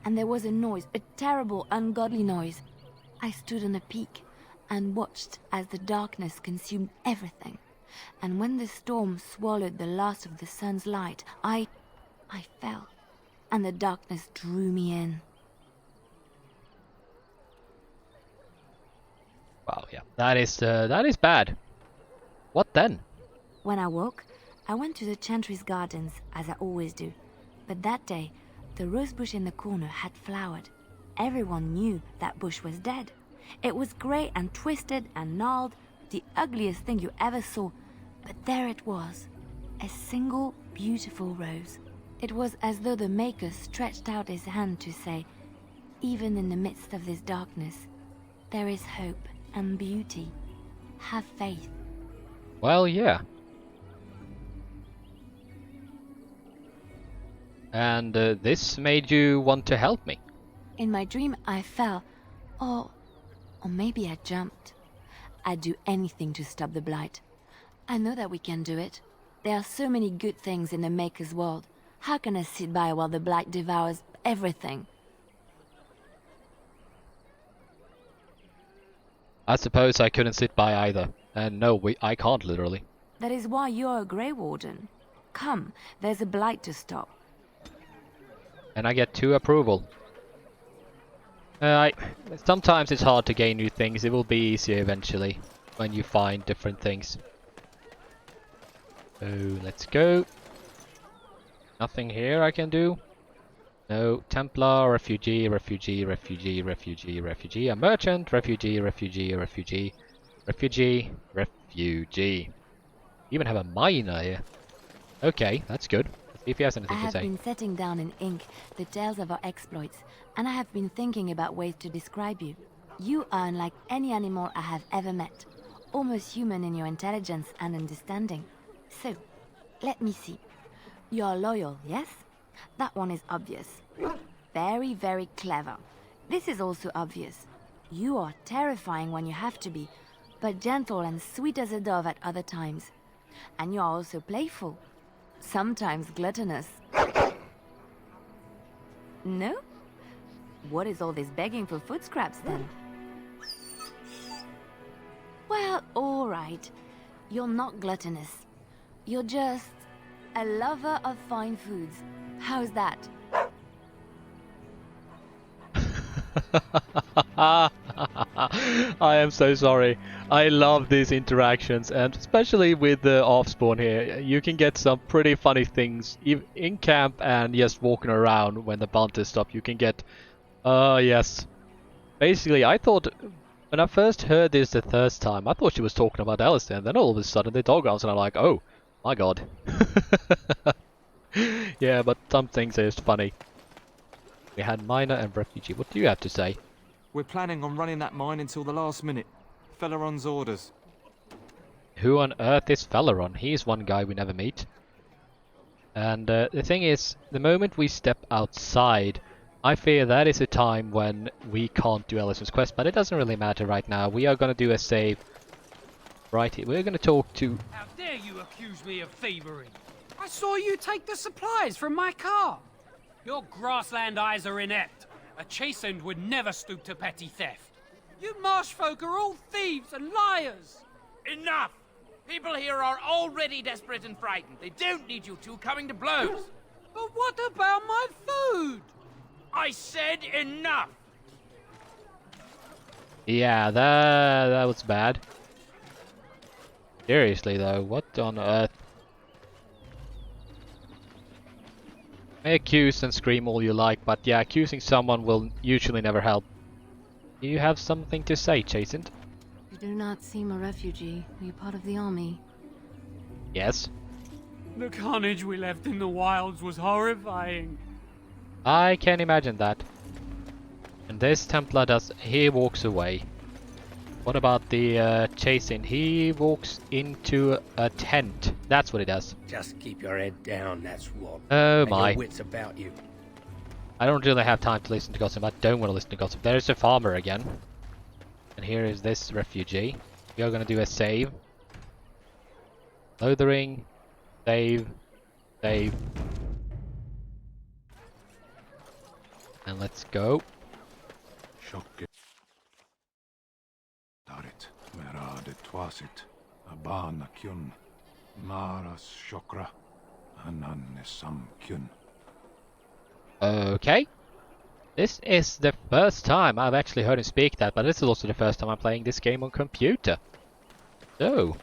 [SPEAKER 6] And there was a noise, a terrible, ungodly noise. I stood on a peak and watched as the darkness consumed everything. And when the storm swallowed the last of the sun's light, I fell, and the darkness drew me in.
[SPEAKER 1] Wow, yeah, that is bad. What then?
[SPEAKER 6] When I woke, I went to the Chantry's gardens, as I always do. But that day, the rosebush in the corner had flowered. Everyone knew that bush was dead. It was grey and twisted and gnarled, the ugliest thing you ever saw. But there it was, a single beautiful rose. It was as though the Maker stretched out his hand to say, even in the midst of this darkness, there is hope and beauty. Have faith.
[SPEAKER 1] Well, yeah. And this made you want to help me?
[SPEAKER 6] In my dream, I fell. Or maybe I jumped. I'd do anything to stop the Blight. I know that we can do it. There are so many good things in the Maker's world. How can I sit by while the Blight devours everything?
[SPEAKER 1] I suppose I couldn't sit by either. And no, I can't literally.
[SPEAKER 6] That is why you're a Grey Warden. Come, there's a Blight to stop.
[SPEAKER 1] And I get 2 approval. Sometimes it's hard to gain new things. It will be easier eventually when you find different things. So let's go. Nothing here I can do. No. Templar, refugee, refugee, refugee, refugee, refugee. A merchant, refugee, refugee, refugee, refugee, refugee. Even have a miner here. Okay, that's good. Let's see if he has anything to say.
[SPEAKER 6] I have been setting down in ink the tales of our exploits, and I have been thinking about ways to describe you. You are unlike any animal I have ever met. Almost human in your intelligence and understanding. So, let me see. You're loyal, yes? That one is obvious. Very, very clever. This is also obvious. You are terrifying when you have to be, but gentle and sweet as a dove at other times. And you are also playful. Sometimes gluttonous. No? What is all this begging for food scraps then? Well, alright. You're not gluttonous. You're just a lover of fine foods. How's that?
[SPEAKER 1] I am so sorry. I love these interactions, and especially with the offspawn here. You can get some pretty funny things in camp and just walking around when the bounties stop. You can get, yes. Basically, I thought when I first heard this the first time, I thought she was talking about Alistair, and then all of a sudden the dog house, and I'm like, oh my god. Yeah, but some things are just funny. We had miner and refugee. What do you have to say?
[SPEAKER 16] We're planning on running that mine until the last minute. Felleron's orders.
[SPEAKER 1] Who on earth is Felleron? He's one guy we never meet. And the thing is, the moment we step outside, I fear that is a time when we can't do Allison's quest, but it doesn't really matter right now. We are going to do a save right here. We're going to talk to...
[SPEAKER 11] How dare you accuse me of thievery? I saw you take the supplies from my car. Your grassland eyes are inept. A chastened would never stoop to petty theft. You marsh folk are all thieves and liars.
[SPEAKER 17] Enough! People here are already desperate and frightened. They don't need you two coming to blows.
[SPEAKER 11] But what about my food?
[SPEAKER 17] I said enough!
[SPEAKER 1] Yeah, that was bad. Seriously though, what on earth? Accuse and scream all you like, but yeah, accusing someone will usually never help. Do you have something to say, Chasint?
[SPEAKER 15] You do not seem a refugee. Are you part of the army?
[SPEAKER 1] Yes.
[SPEAKER 18] The carnage we left in the wilds was horrifying.
[SPEAKER 1] I can imagine that. And this Templar he walks away. What about the Chasing? He walks into a tent. That's what he does.
[SPEAKER 3] Just keep your head down, that's what.
[SPEAKER 1] Oh
[SPEAKER 3] and
[SPEAKER 1] my.
[SPEAKER 3] your wits about you.
[SPEAKER 1] I don't really have time to listen to gossip. I don't want to listen to gossip. There's a farmer again. And here is this refugee. We are gonna do a save. Lothering. Save. Save. And let's go.
[SPEAKER 10] Shocking. Darit, merade twasit, abana kyun, maras shokra, ananne sam kyun.
[SPEAKER 1] Okay. This is the first time I've actually heard him speak that, but this is also the first time I'm playing this game on computer. So,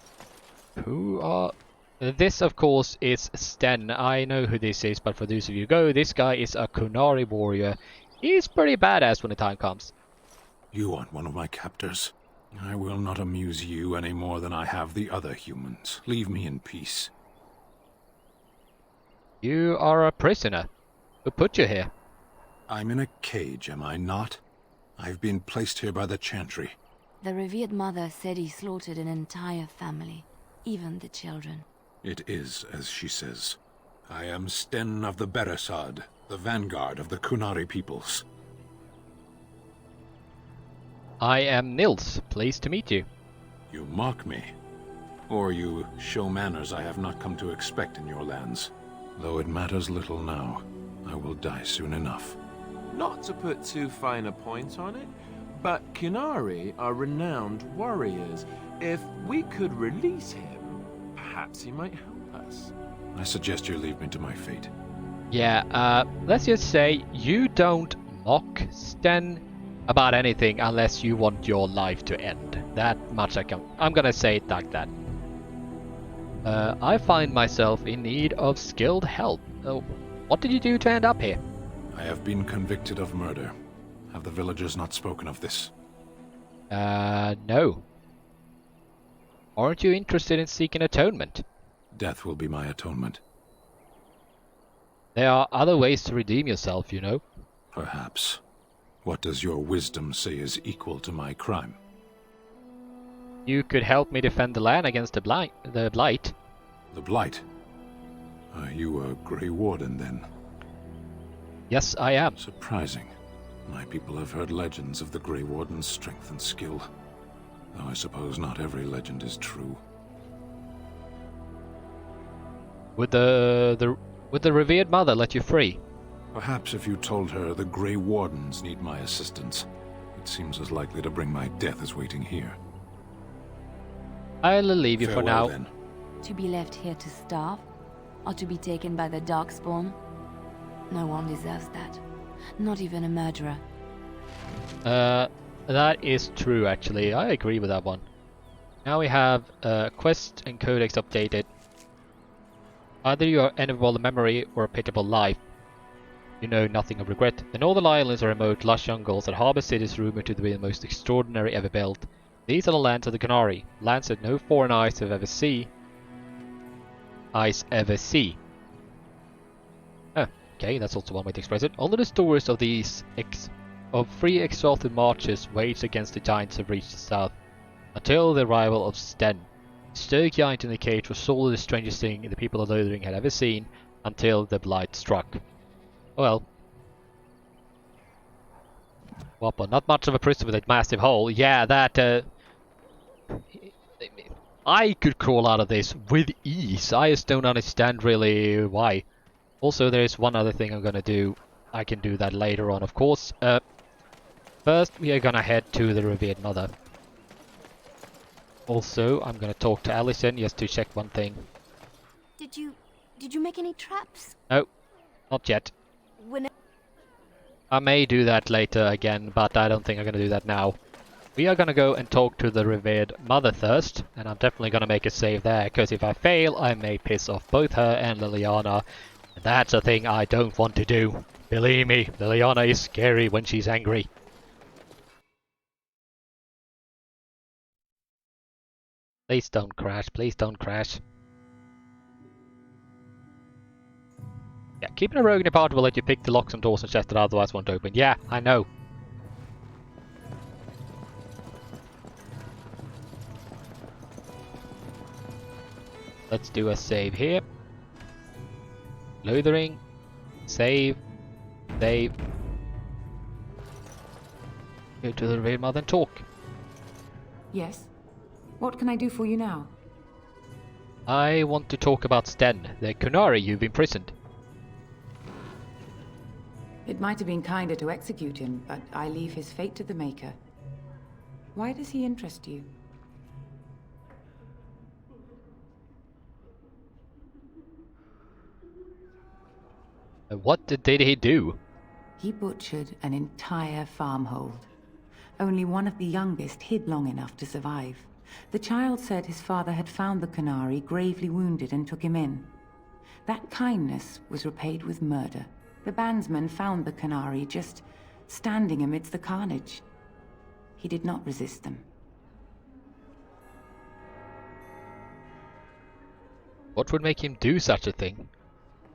[SPEAKER 1] who are... This, of course, is Sten. I know who this is, but for those of you who go, this guy is a Qunari warrior. He's pretty badass when the time comes.
[SPEAKER 10] You aren't one of my captors. I will not amuse you any more than I have the other humans. Leave me in peace.
[SPEAKER 1] You are a prisoner. Who put you here?
[SPEAKER 10] I'm in a cage, am I not? I've been placed here by the Chantry.
[SPEAKER 6] The revered mother said he slaughtered an entire family, even the children.
[SPEAKER 10] It is as she says. I am Sten of the Beresad, the vanguard of the Qunari peoples.
[SPEAKER 1] I am Nils. Pleased to meet you.
[SPEAKER 10] You mock me. Or you show manners I have not come to expect in your lands. Though it matters little now, I will die soon enough.
[SPEAKER 4] Not to put too fine a point on it, but Qunari are renowned warriors. If we could release him, perhaps he might help us.
[SPEAKER 10] I suggest you leave me to my fate.
[SPEAKER 1] Yeah, let's just say you don't mock Sten about anything unless you want your life to end. That much I'm gonna say it like that. I find myself in need of skilled help. What did you do to end up here?
[SPEAKER 10] I have been convicted of murder. Have the villagers not spoken of this?
[SPEAKER 1] No. Aren't you interested in seeking atonement?
[SPEAKER 10] Death will be my atonement.
[SPEAKER 1] There are other ways to redeem yourself, you know.
[SPEAKER 10] Perhaps. What does your wisdom say is equal to my crime?
[SPEAKER 1] You could help me defend the land against the blight. The Blight?
[SPEAKER 10] Are you a Grey Warden, then?
[SPEAKER 1] Yes, I am.
[SPEAKER 10] Surprising. My people have heard legends of the Grey Warden's strength and skill. Though I suppose not every legend is true.
[SPEAKER 1] Would the revered mother let you free?
[SPEAKER 10] Perhaps if you told her the Grey Wardens need my assistance. It seems as likely to bring my death as waiting here.
[SPEAKER 1] I'll leave you for now.
[SPEAKER 10] Then.
[SPEAKER 6] To be left here to starve? Or to be taken by the Darkspawn? No one deserves that. Not even a murderer.
[SPEAKER 1] That is true actually. I agree with that one. Now we have quest and codex updated. Either you are enviable memory or a pitiable life. You know nothing of regret. The Northern Islands are remote, lush jungles that harbor cities rumored to be the most extraordinary ever built. These are the lands of the Qunari, lands that no foreign eyes ever see. Okay, that's also one way to express it. Only the stories of these free exalted marches waged against the giants have reached the south, until the arrival of Sten. The stoic giant in the cage was solely the strangest thing the people of Lothering had ever seen, until the blight struck. Well, Whopper, not much of a prison with a massive hole. Yeah, that I could crawl out of this with ease. I just don't understand really why. Also, there's one other thing I'm gonna do. I can do that later on, of course. First, we are gonna head to the revered mother. Also, I'm gonna talk to Allison just to check one thing.
[SPEAKER 14] Did you make any traps?
[SPEAKER 1] No, not yet.
[SPEAKER 14] When
[SPEAKER 1] I may do that later again, but I don't think I'm gonna do that now. We are gonna go and talk to the revered mother first, and I'm definitely gonna make a save there, because if I fail, I may piss off both her and Leliana, That's a thing I don't want to do. Believe me, Leliana is scary when she's angry. Please don't crash, please don't crash. Yeah, keeping a rogue in your party will let you pick the locks and doors and chests that otherwise won't open. Yeah, I know. Let's do a save here. Lothering. Save. Save. Go to the rear mother and talk.
[SPEAKER 13] Yes? What can I do for you now?
[SPEAKER 1] I want to talk about Sten, the Qunari you've imprisoned.
[SPEAKER 13] It might have been kinder to execute him, but I leave his fate to the Maker. Why does he interest you?
[SPEAKER 1] What did he do?
[SPEAKER 13] He butchered an entire farmhold. Only one of the youngest hid long enough to survive. The child said his father had found the Qunari gravely wounded and took him in. That kindness was repaid with murder. The bandsman found the Qunari just standing amidst the carnage. He did not resist them.
[SPEAKER 1] What would make him do such a thing?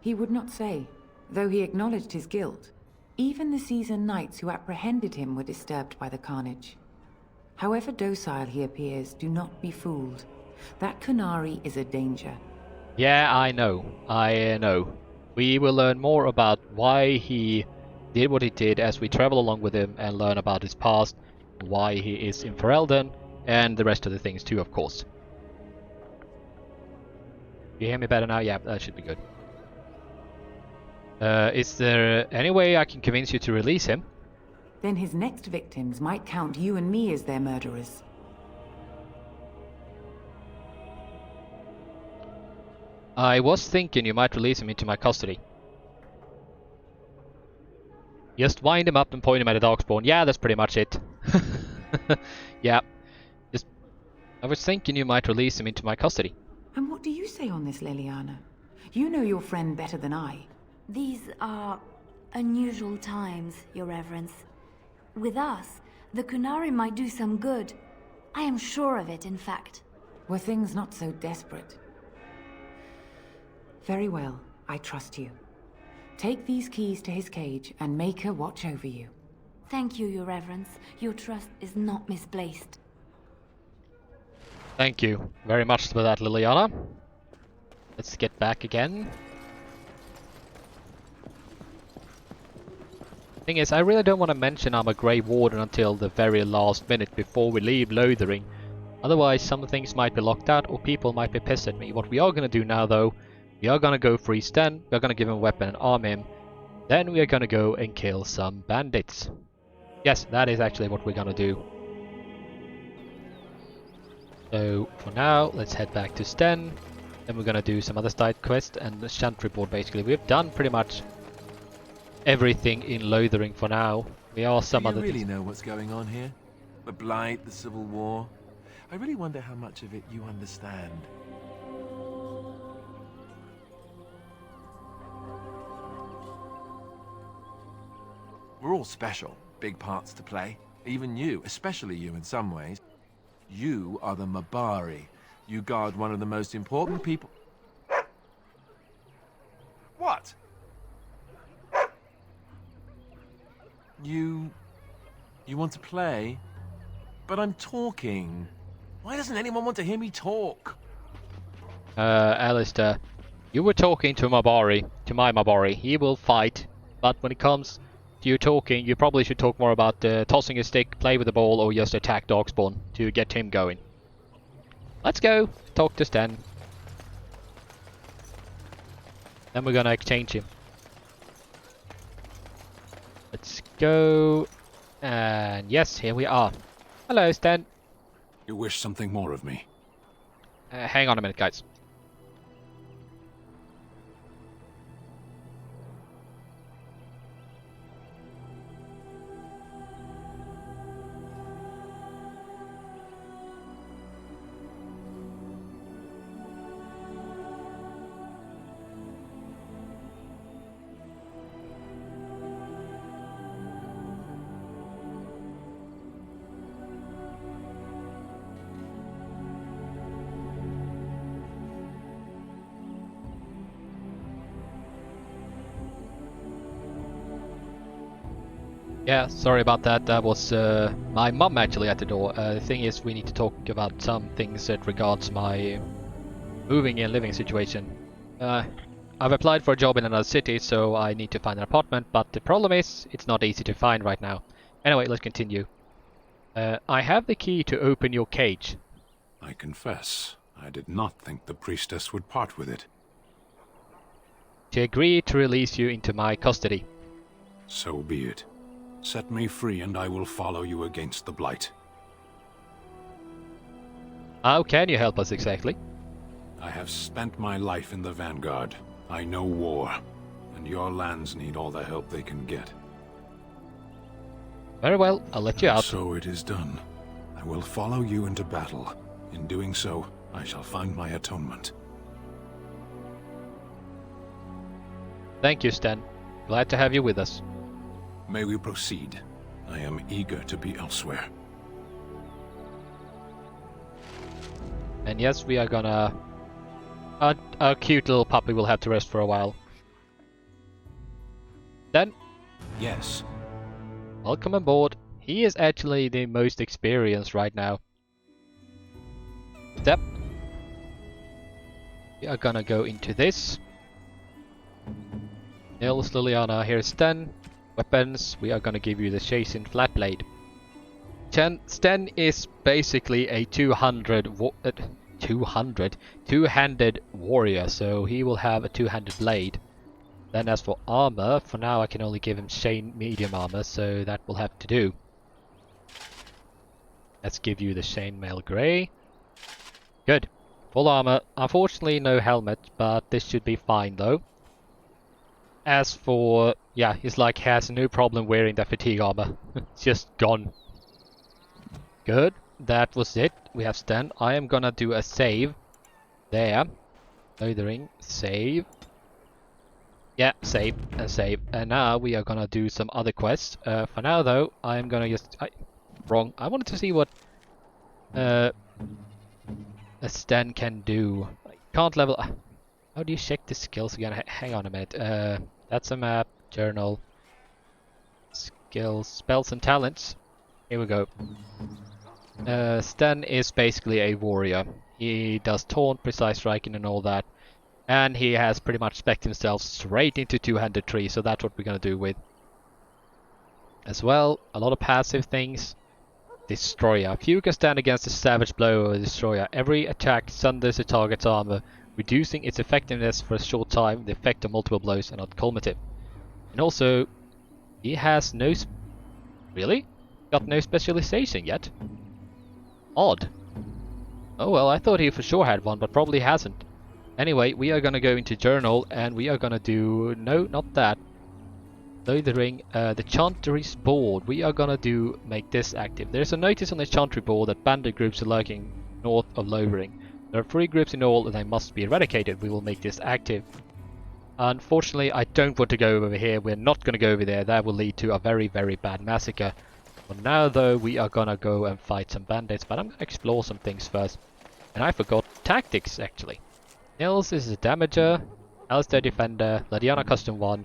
[SPEAKER 13] He would not say, though he acknowledged his guilt. Even the seasoned knights who apprehended him were disturbed by the carnage. However docile he appears, do not be fooled. That Qunari is a danger.
[SPEAKER 1] Yeah, I know. I know. We will learn more about why he did what he did as we travel along with him and learn about his past, why he is in Ferelden, and the rest of the things too, of course. You hear me better now? Yeah, that should be good. Is there any way I can convince you to release him?
[SPEAKER 13] Then his next victims might count you and me as their murderers.
[SPEAKER 1] I was thinking you might release him into my custody. Just wind him up and point him at a Darkspawn. Yeah, that's pretty much it. Yeah. I was thinking you might release him into my custody.
[SPEAKER 13] And what do you say on this, Leliana? You know your friend better than I.
[SPEAKER 6] These are unusual times, Your Reverence. With us, the Qunari might do some good. I am sure of it, in fact.
[SPEAKER 13] Were things not so desperate? Very well, I trust you. Take these keys to his cage and make her watch over you.
[SPEAKER 6] Thank you, Your Reverence. Your trust is not misplaced.
[SPEAKER 1] Thank you very much for that, Leliana. Let's get back again. Thing is, I really don't want to mention I'm a Grey Warden until the very last minute before we leave Lothering. Otherwise, some things might be locked out or people might be pissed at me. What we are going to do now, though, we are going to go free Sten, we are going to give him a weapon and arm him. Then we are going to go and kill some bandits. Yes, that is actually what we're going to do. So, for now, let's head back to Sten. Then we're going to do some other side quest and the Chantry board, basically. We've done pretty much everything in Lothering for now. We are some other
[SPEAKER 4] things. Do you really know what's going on here? The Blight, the Civil War? I really wonder how much of it you understand. We're all special, big parts to play. Even you, especially you in some ways. You are the Mabari. You guard one of the most important people. What? You want to play? But I'm talking. Why doesn't anyone want to hear me talk?
[SPEAKER 1] Alistair, you were talking to Mabari, to my Mabari. He will fight, but when it comes to you talking, you probably should talk more about tossing a stick, play with the ball, or just attack Darkspawn to get him going. Let's go talk to Sten. Then we're gonna exchange him. Let's go. And yes, here we are. Hello, Sten.
[SPEAKER 8] You wish something more of me?
[SPEAKER 1] Hang on a minute, guys. Yeah, sorry about that. That was my mum actually at the door. The thing is, we need to talk about some things that regards my moving and living situation. I've applied for a job in another city, so I need to find an apartment, but the problem is, it's not easy to find right now. Anyway, let's continue. I have the key to open your cage.
[SPEAKER 19] I confess, I did not think the priestess would part with it.
[SPEAKER 1] She agreed to release you into my custody.
[SPEAKER 19] So be it. Set me free and I will follow you against the Blight.
[SPEAKER 1] How can you help us exactly?
[SPEAKER 19] I have spent my life in the Vanguard. I know war, and your lands need all the help they can get.
[SPEAKER 1] Very well, I'll let you out.
[SPEAKER 19] So it is done. I will follow you into battle. In doing so, I shall find my atonement.
[SPEAKER 1] Thank you, Sten. Glad to have you with us.
[SPEAKER 19] May we proceed? I am eager to be elsewhere.
[SPEAKER 1] And yes, we are gonna... Our cute little puppy will have to rest for a while. Then?
[SPEAKER 19] Yes.
[SPEAKER 1] Welcome aboard. He is actually the most experienced right now. Step. We are gonna go into this. Nils, Leliana, here's Sten. Weapons, we are gonna give you the Chasing Flatblade. Sten is basically a two-handed warrior, so he will have a two-handed blade. Then as for armor, for now I can only give him chain medium armor, so that will have to do. Let's give you the chainmail grey. Good. Full armor. Unfortunately no helmet, but this should be fine though. As for... yeah, he's like has no problem wearing the fatigue armor. It's just gone. Good. That was it. We have Sten. I am gonna do a save. There. Lothering. Save. Yeah, save and save. And now we are gonna do some other quests. For now though, I am gonna just... wrong. I wanted to see what a Sten can do. Can't level... how do you check the skills again? Hang on a minute. That's a map. Journal. Skills. Spells and talents. Here we go. Sten is basically a warrior. He does taunt, precise striking and all that. And he has pretty much spec'd himself straight into two-handed tree, so that's what we're gonna do with. As well, a lot of passive things. Destroyer. Few can stand against a savage blow of a destroyer. Every attack sunders the target's armor, reducing its effectiveness for a short time. The effect of multiple blows are not cumulative. And also, he has no... really? Got no specialization yet? Odd. Oh well, I thought he for sure had one, but probably hasn't. Anyway, we are gonna go into journal, and we are gonna do... no, not that. Lothering, the Chantry's board. We are gonna make this active. There's a notice on the Chantry board that bandit groups are lurking north of Lothering. There are 3 groups in all and they must be eradicated. We will make this active. Unfortunately, I don't want to go over here. We're not gonna go over there. That will lead to a very, very bad massacre. For now though, we are gonna go and fight some bandits, but I'm gonna explore some things first. And I forgot tactics actually. Nils is a damager, Alistair defender, Leliana custom 1.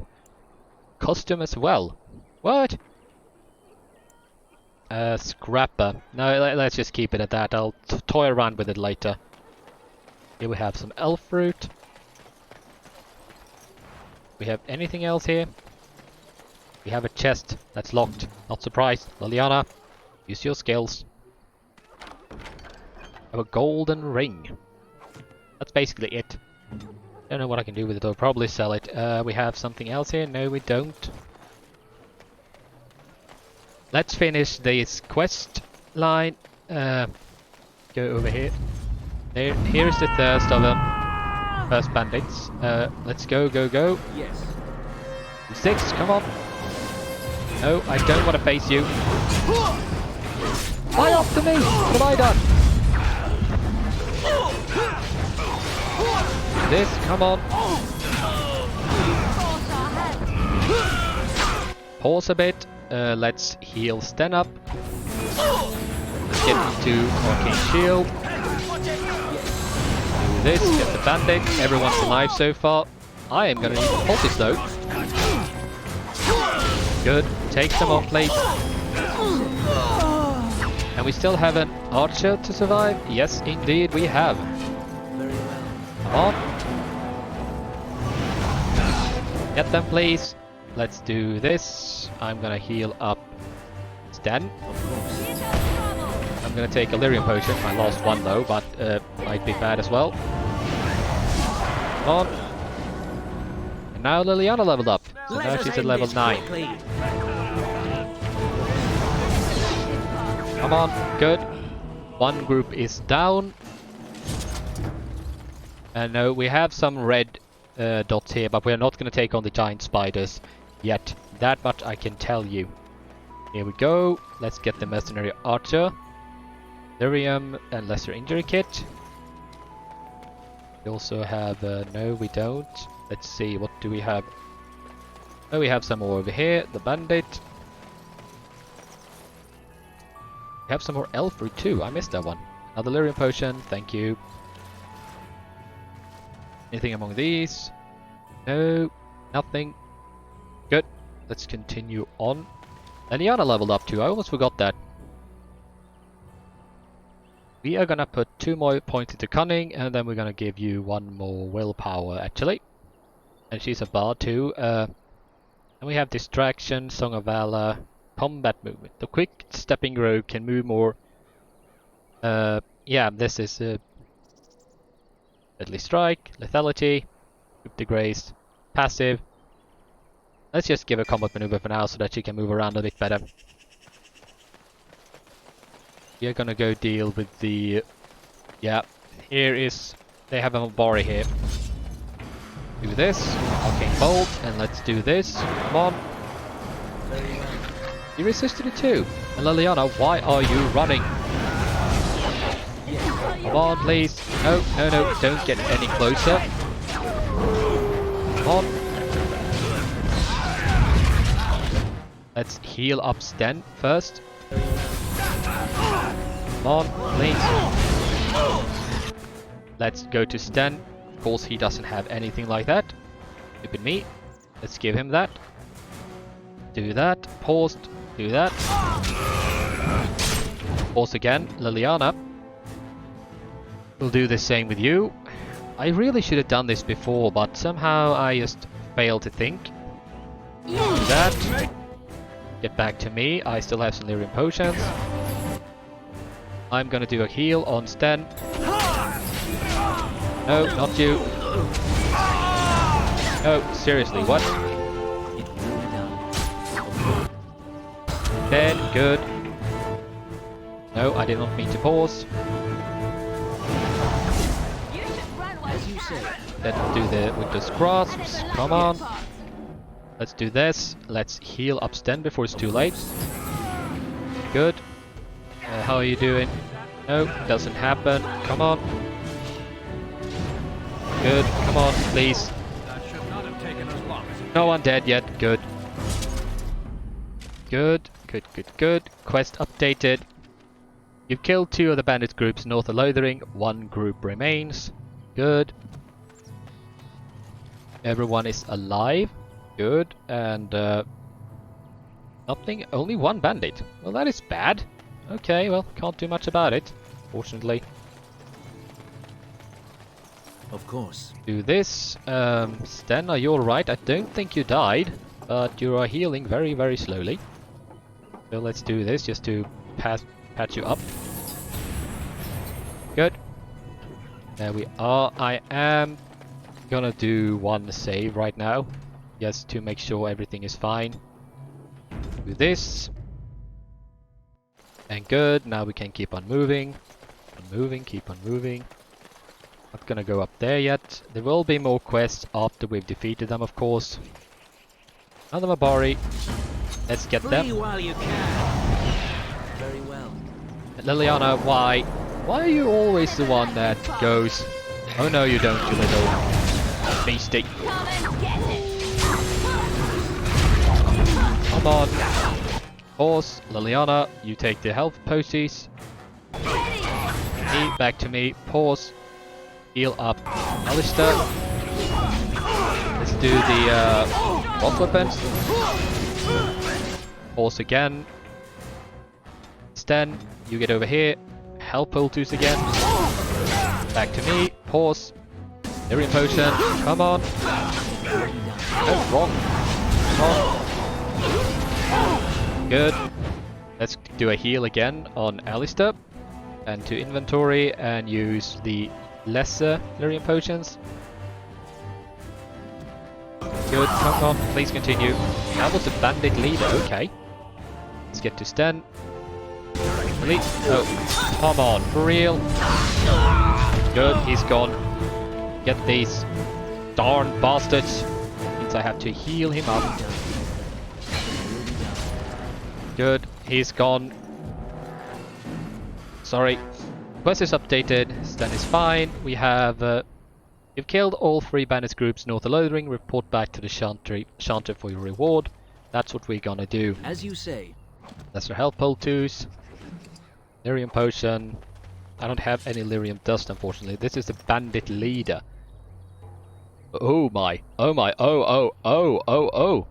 [SPEAKER 1] Custom as well. What? Scrapper. No, let's just keep it at that. I'll toy around with it later. Here we have some elf fruit. We have anything else here? We have a chest that's locked. Not surprised. Leliana, use your skills. Have a golden ring. That's basically it. Don't know what I can do with it. I'll probably sell it. We have something else here. No, we don't. Let's finish this quest line. Go over here. Here's the thirst of them. First bandits. Let's go, go, go.
[SPEAKER 2] Yes.
[SPEAKER 1] 6, come on. No, I don't want to face you. Fly off to me! What have I done? This, come on. Pause a bit. Let's heal Sten up. Let's get into Arcane Shield. Do this, get the bandit. Everyone's alive so far. I am gonna need a poultice though. Good. Take them on, please. And we still have an archer to survive? Yes, indeed we have. Come on. Get them, please. Let's do this. I'm gonna heal up Sten. I'm gonna take a lyrium potion. I lost one though, but might be bad as well. Come on. And now Leliana leveled up. So now she's at level 9. Come on, good. One group is down. And no, we have some red dots here, but we're not gonna take on the giant spiders yet. That much I can tell you. Here we go. Let's get the mercenary archer. Lyrium and lesser injury kit. We also have... no, we don't. Let's see, what do we have? Oh, we have some more over here. The bandit. We have some more elf fruit too. I missed that one. Another lyrium potion. Thank you. Anything among these? No. Nothing. Good. Let's continue on. Eliana leveled up too. I almost forgot that. We are gonna put 2 more points into cunning, and then we're gonna give you 1 more willpower actually. And she's a bard too. And we have distraction, song of valor, combat movement. The quick stepping rogue can move more. Yeah, this is deadly strike, lethality, group degrace, passive. Let's just give a combat maneuver for now so that she can move around a bit better. We are gonna go deal with the... yeah, here is... they have a Mabari here. Do this, arcane bolt, and let's do this. Come on. You resisted it too. And Leliana, why are you running? Come on, please. No, no, no, don't get any closer. Come on. Let's heal up Sten first. Come on, please. Let's go to Sten. Of course, he doesn't have anything like that. Stupid me. Let's give him that. Do that. Paused. Do that. Pause again. Leliana. We'll do the same with you. I really should have done this before, but somehow I just failed to think. Do that. Get back to me. I still have some lyrium potions. I'm gonna do a heal on Sten. No, not you. No, seriously, what? Sten, good. No, I did not mean to pause. Let's do the with the grasps. Come on. Let's do this. Let's heal up Sten before it's too late. Good. How are you doing? No, doesn't happen. Come on. Good. Come on, please. No one dead yet. Good. Good. Good, good, good. Quest updated. You've killed 2 of the bandit groups north of Lothering. 1 group remains. Good. Everyone is alive. Good. And nothing. Only 1 bandit. Well, that is bad. Okay, well, can't do much about it, fortunately.
[SPEAKER 7] Of course.
[SPEAKER 1] Do this. Sten, are you alright? I don't think you died, but you are healing very, very slowly. So let's do this just to patch you up. Good. There we are. I am gonna do 1 save right now, just to make sure everything is fine. Do this. And good, now we can keep on moving. Keep on moving. Not gonna go up there yet. There will be more quests after we've defeated them, of course. Another Mabari. Let's get them.
[SPEAKER 7] While you can. Very well.
[SPEAKER 1] Leliana, why? Why are you always the one that goes... oh no you don't, you little beastie. Come on. Pause. Leliana, you take the health potions. Me, back to me. Pause. Heal up Alistair. Let's do the boss weapons. Pause again. Sten, you get over here. Help Ultus again. Back to me. Pause. Lyrium potion. Come on. No, wrong. Wrong. Good. Let's do a heal again on Alistair. And to inventory and use the lesser Lyrium potions. Good, come on, please continue. That was a bandit leader, okay. Let's get to Sten. Oh, come on, for real? Good, he's gone. Get these darn bastards. Means I have to heal him up. Good, he's gone. Sorry. Quest is updated, Sten is fine. We have... you've killed all 3 bandits groups north of Lothering. Report back to the Chantry for your reward. That's what we're gonna do.
[SPEAKER 20] As you say.
[SPEAKER 1] Lesser health poultice. Lyrium potion. I don't have any lyrium dust, unfortunately. This is the bandit leader. Oh my. Oh my. Oh.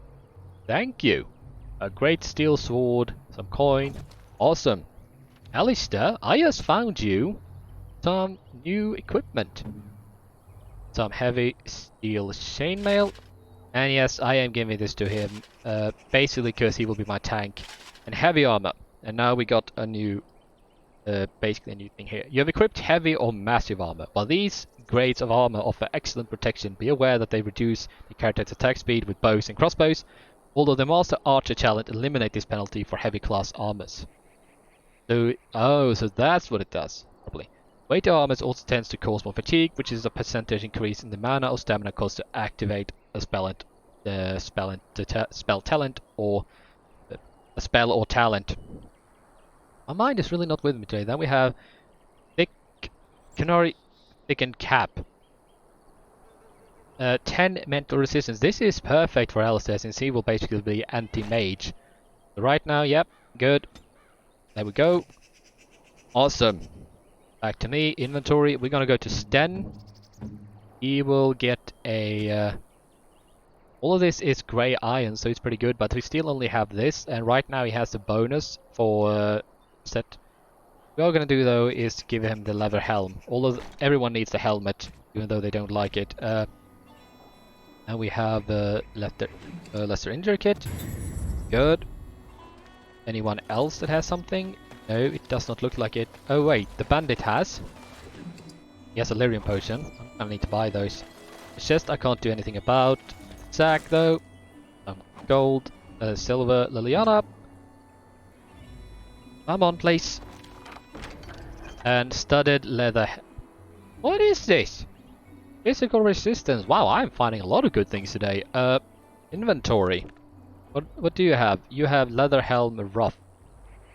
[SPEAKER 1] Thank you. A great steel sword. Some coin. Awesome. Alistair, I just found you some new equipment. Some heavy steel chainmail. And yes, I am giving this to him. Basically because he will be my tank. And heavy armor. And now we got a new... basically a new thing here. You have equipped heavy or massive armor. While these grades of armor offer excellent protection, be aware that they reduce the character's attack speed with bows and crossbows. Although the Master Archer challenge eliminates this penalty for heavy class armors. So, so that's what it does. Probably. Weighty armors also tends to cause more fatigue, which is a percentage increase in the mana or stamina cost to activate a spell talent or a spell or talent. My mind is really not with me today. Then we have thick Qunari thickened cap. 10 mental resistance. This is perfect for Alistair since he will basically be anti-mage. So right now, yep, good. There we go. Awesome. Back to me, inventory. We're gonna go to Sten. He will get a... all of this is grey iron, so it's pretty good, but we still only have this, and right now he has the bonus for set. What we're gonna do though is give him the leather helm. Everyone needs the helmet, even though they don't like it. And we have lesser injury kit. Good. Anyone else that has something? No, it does not look like it. Oh wait, the bandit has. He has a lyrium potion. I need to buy those. The chest I can't do anything about. Sack though. Some gold, silver, Leliana. Come on, please. And studded leather. What is this? Physical resistance. Wow, I'm finding a lot of good things today. Inventory. What do you have? You have leather helm rough.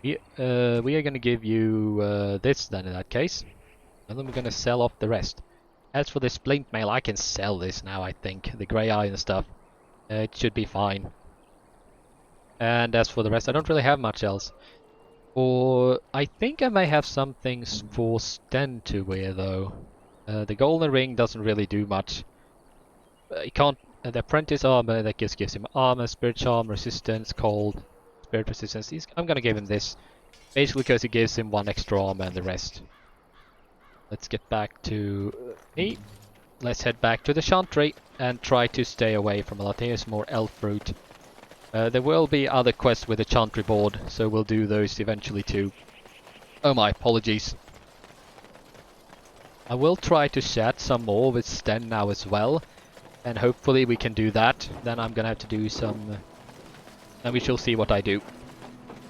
[SPEAKER 1] We are gonna give you this then in that case. And then we're gonna sell off the rest. As for the splint mail, I can sell this now, I think. The grey iron stuff. It should be fine. And as for the rest, I don't really have much else. Or I think I may have some things for Sten to wear though. The golden ring doesn't really do much. He can't. The apprentice armor that gives him armor, spirit charm, resistance, cold, spirit resistance. I'm gonna give him this, basically because it gives him 1 extra armor and the rest. Let's get back to me. Let's head back to the Chantry and try to stay away from a lot. Here's more elf fruit. There will be other quests with the Chantry board, so we'll do those eventually too. Oh my apologies. I will try to chat some more with Sten now as well, and hopefully we can do that. Then I'm gonna have to do some... and we shall see what I do.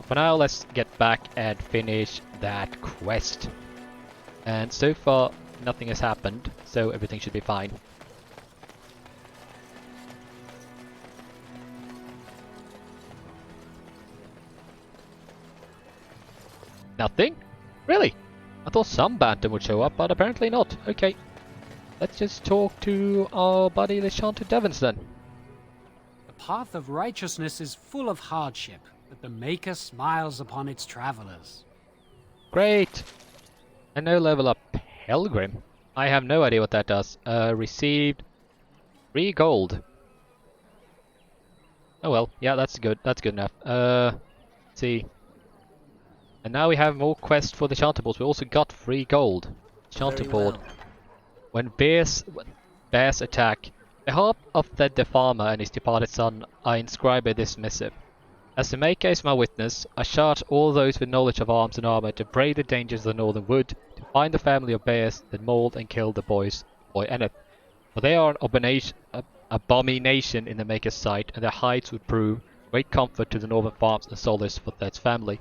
[SPEAKER 1] For now, let's get back and finish that quest. And so far, nothing has happened, so everything should be fine. Nothing? Really? I thought some bantam would show up, but apparently not. Okay. Let's just talk to our buddy the Chant of Devons then.
[SPEAKER 11] The path of righteousness is full of hardship, but the Maker smiles upon its travelers.
[SPEAKER 1] Great! And no level up Pilgrim. I have no idea what that does. Received 3 gold. Oh well, yeah, that's good. That's good enough. see. And now we have more quests for the Chanter boards. We also got free gold. Chanter board. When bears attack, the harp of the farmer and his departed son are inscribed by this missive. As the Maker is my witness, I charge all those with knowledge of arms and armor to brave the dangers of the northern wood, to find the family of bears that mauled and killed the boy Eneth. For they are an abomination in the Maker's sight, and their hides would prove great comfort to the northern farms and solace for that family.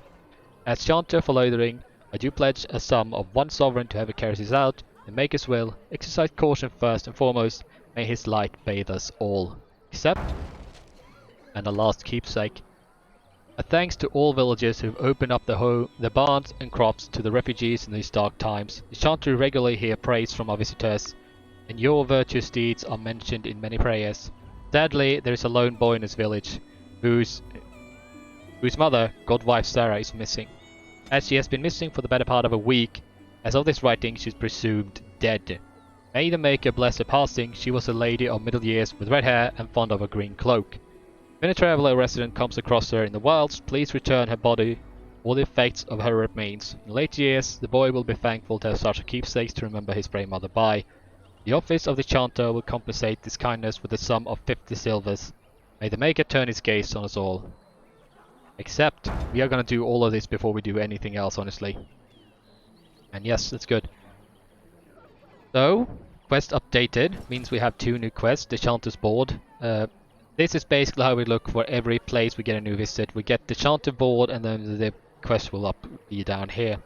[SPEAKER 1] As Chanter for Lothering, I do pledge a sum of 1 sovereign to whoever carries this out. The Maker's will, exercise caution first and foremost, may his light bathe us all. Except, and the last keepsake, a thanks to all villagers who've opened up the barns and crops to the refugees in these dark times. The Chantry regularly hear praise from our visitors, and your virtuous deeds are mentioned in many prayers. Sadly, there is a lone boy in this village, whose mother, Godwife Sarah, is missing. As she has been missing for the better part of a week, as of this writing she is presumed dead. May the Maker bless her passing. She was a lady of middle years with red hair and fond of a green cloak. When a traveller or resident comes across her in the wilds, please return her body or the effects of her remains. In later years, the boy will be thankful to have such a keepsake to remember his brave mother by. The office of the Chanter will compensate this kindness with a sum of 50 silvers. May the Maker turn his gaze on us all. Except, we are gonna do all of this before we do anything else, honestly. And yes, that's good. So, quest updated means we have 2 new quests. The Chanter's board. This is basically how we look for every place we get a new visit. We get the Chanter board and then the quest will be down here.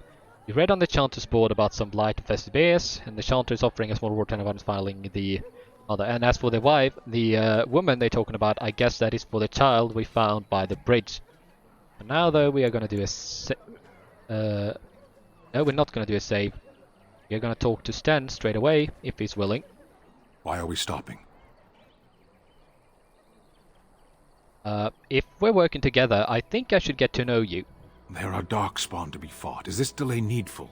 [SPEAKER 1] We read on the Chanter's board about some blight-infested bears, and the Chanter is offering a small reward to anyone filing the other. And as for the wife, the woman they're talking about, I guess that is for the child we found by the bridge. And now though, we are going to do a no, we're not going to do a save. We are going to talk to Sten straight away, if he's willing.
[SPEAKER 19] Why are we stopping?
[SPEAKER 1] If we're working together, I think I should get to know you.
[SPEAKER 19] There are Darkspawn to be fought. Is this delay needful?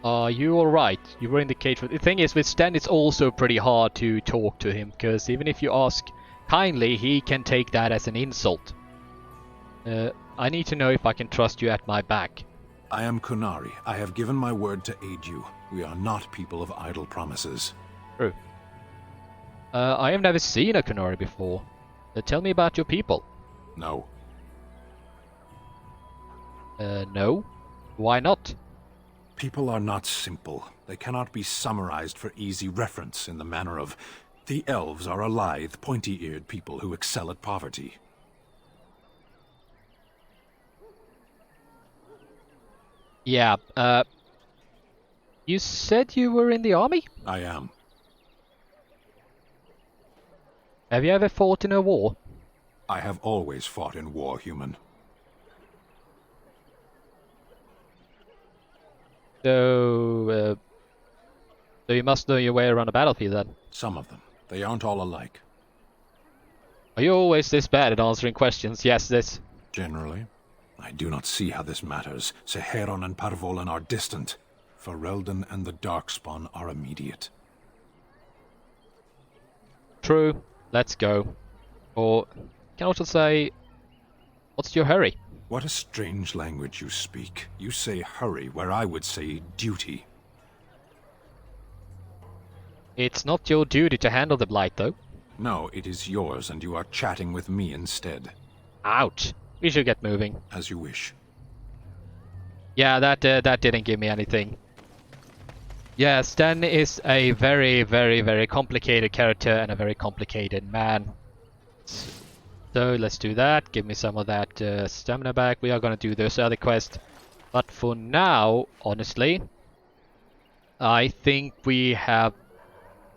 [SPEAKER 1] Are you alright? You were in the cage. The thing is, with Sten, it's also pretty hard to talk to him, because even if you ask kindly, he can take that as an insult. I need to know if I can trust you at my back.
[SPEAKER 19] I am Qunari. I have given my word to aid you. We are not people of idle promises.
[SPEAKER 1] True. I have never seen a Qunari before. Tell me about your people.
[SPEAKER 19] No.
[SPEAKER 1] No? Why not?
[SPEAKER 19] People are not simple. They cannot be summarized for easy reference in the manner of, the elves are a lithe, pointy-eared people who excel at poverty.
[SPEAKER 1] Yeah, you said you were in the army?
[SPEAKER 19] I am.
[SPEAKER 1] Have you ever fought in a war?
[SPEAKER 19] I have always fought in war, human.
[SPEAKER 1] So you must know your way around a battlefield then?
[SPEAKER 19] Some of them. They aren't all alike.
[SPEAKER 1] Are you always this bad at answering questions? Yes, this.
[SPEAKER 19] Generally. I do not see how this matters. Seheron and Par Vollen are distant. Ferelden and the Darkspawn are immediate.
[SPEAKER 1] True. Let's go. Or, can I also say, what's your hurry?
[SPEAKER 19] What a strange language you speak. You say hurry, where I would say duty.
[SPEAKER 1] It's not your duty to handle the blight, though.
[SPEAKER 19] No, it is yours, and you are chatting with me instead.
[SPEAKER 1] Ouch. We should get moving.
[SPEAKER 19] As you wish.
[SPEAKER 1] Yeah, that didn't give me anything. Yeah, Sten is a very, very, very complicated character and a very complicated man. So let's do that. Give me some of that stamina back. We are gonna do this other quest. But for now, honestly, I think we have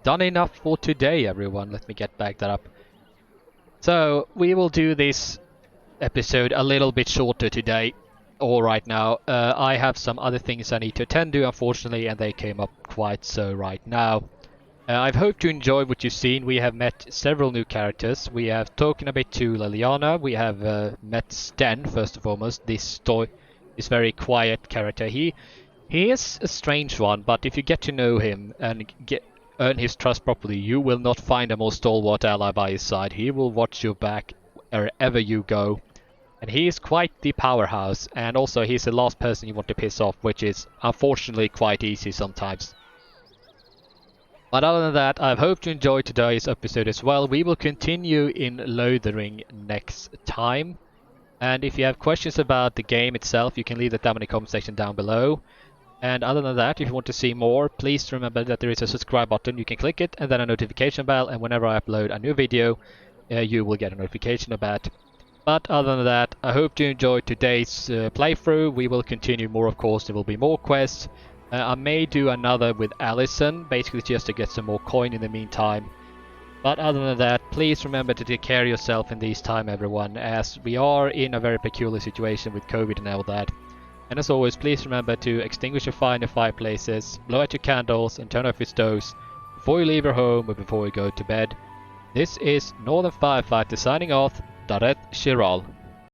[SPEAKER 1] done enough for today, everyone. Let me get back that up. So we will do this episode a little bit shorter today. All right now. I have some other things I need to attend to, unfortunately, and they came up quite so right now. I've hoped you enjoyed what you've seen. We have met several new characters. We have spoken a bit to Leliana. We have met Sten, first and foremost. This very quiet character. He is a strange one, but if you get to know him and earn his trust properly, you will not find a more stalwart ally by his side. He will watch your back wherever you go. And he is quite the powerhouse, and also he's the last person you want to piss off, which is unfortunately quite easy sometimes. But other than that, I hope you enjoyed today's episode as well. We will continue in Lothering next time. And if you have questions about the game itself, you can leave that down in the comment section down below. And other than that, if you want to see more, please remember that there is a subscribe button. You can click it, and then a notification bell, and whenever I upload a new video, you will get a notification about it. But other than that, I hope you enjoyed today's playthrough. We will continue more, of course. There will be more quests. I may do another with Allison, basically just to get some more coin in the meantime. But other than that, please remember to take care of yourself in this time, everyone, as we are in a very peculiar situation with COVID and all that. And as always, please remember to extinguish your fire in the fireplaces, blow out your candles, and turn off your stoves before you leave your home or before you go to bed. This is Northern Firefighter signing off. Daret Shiral.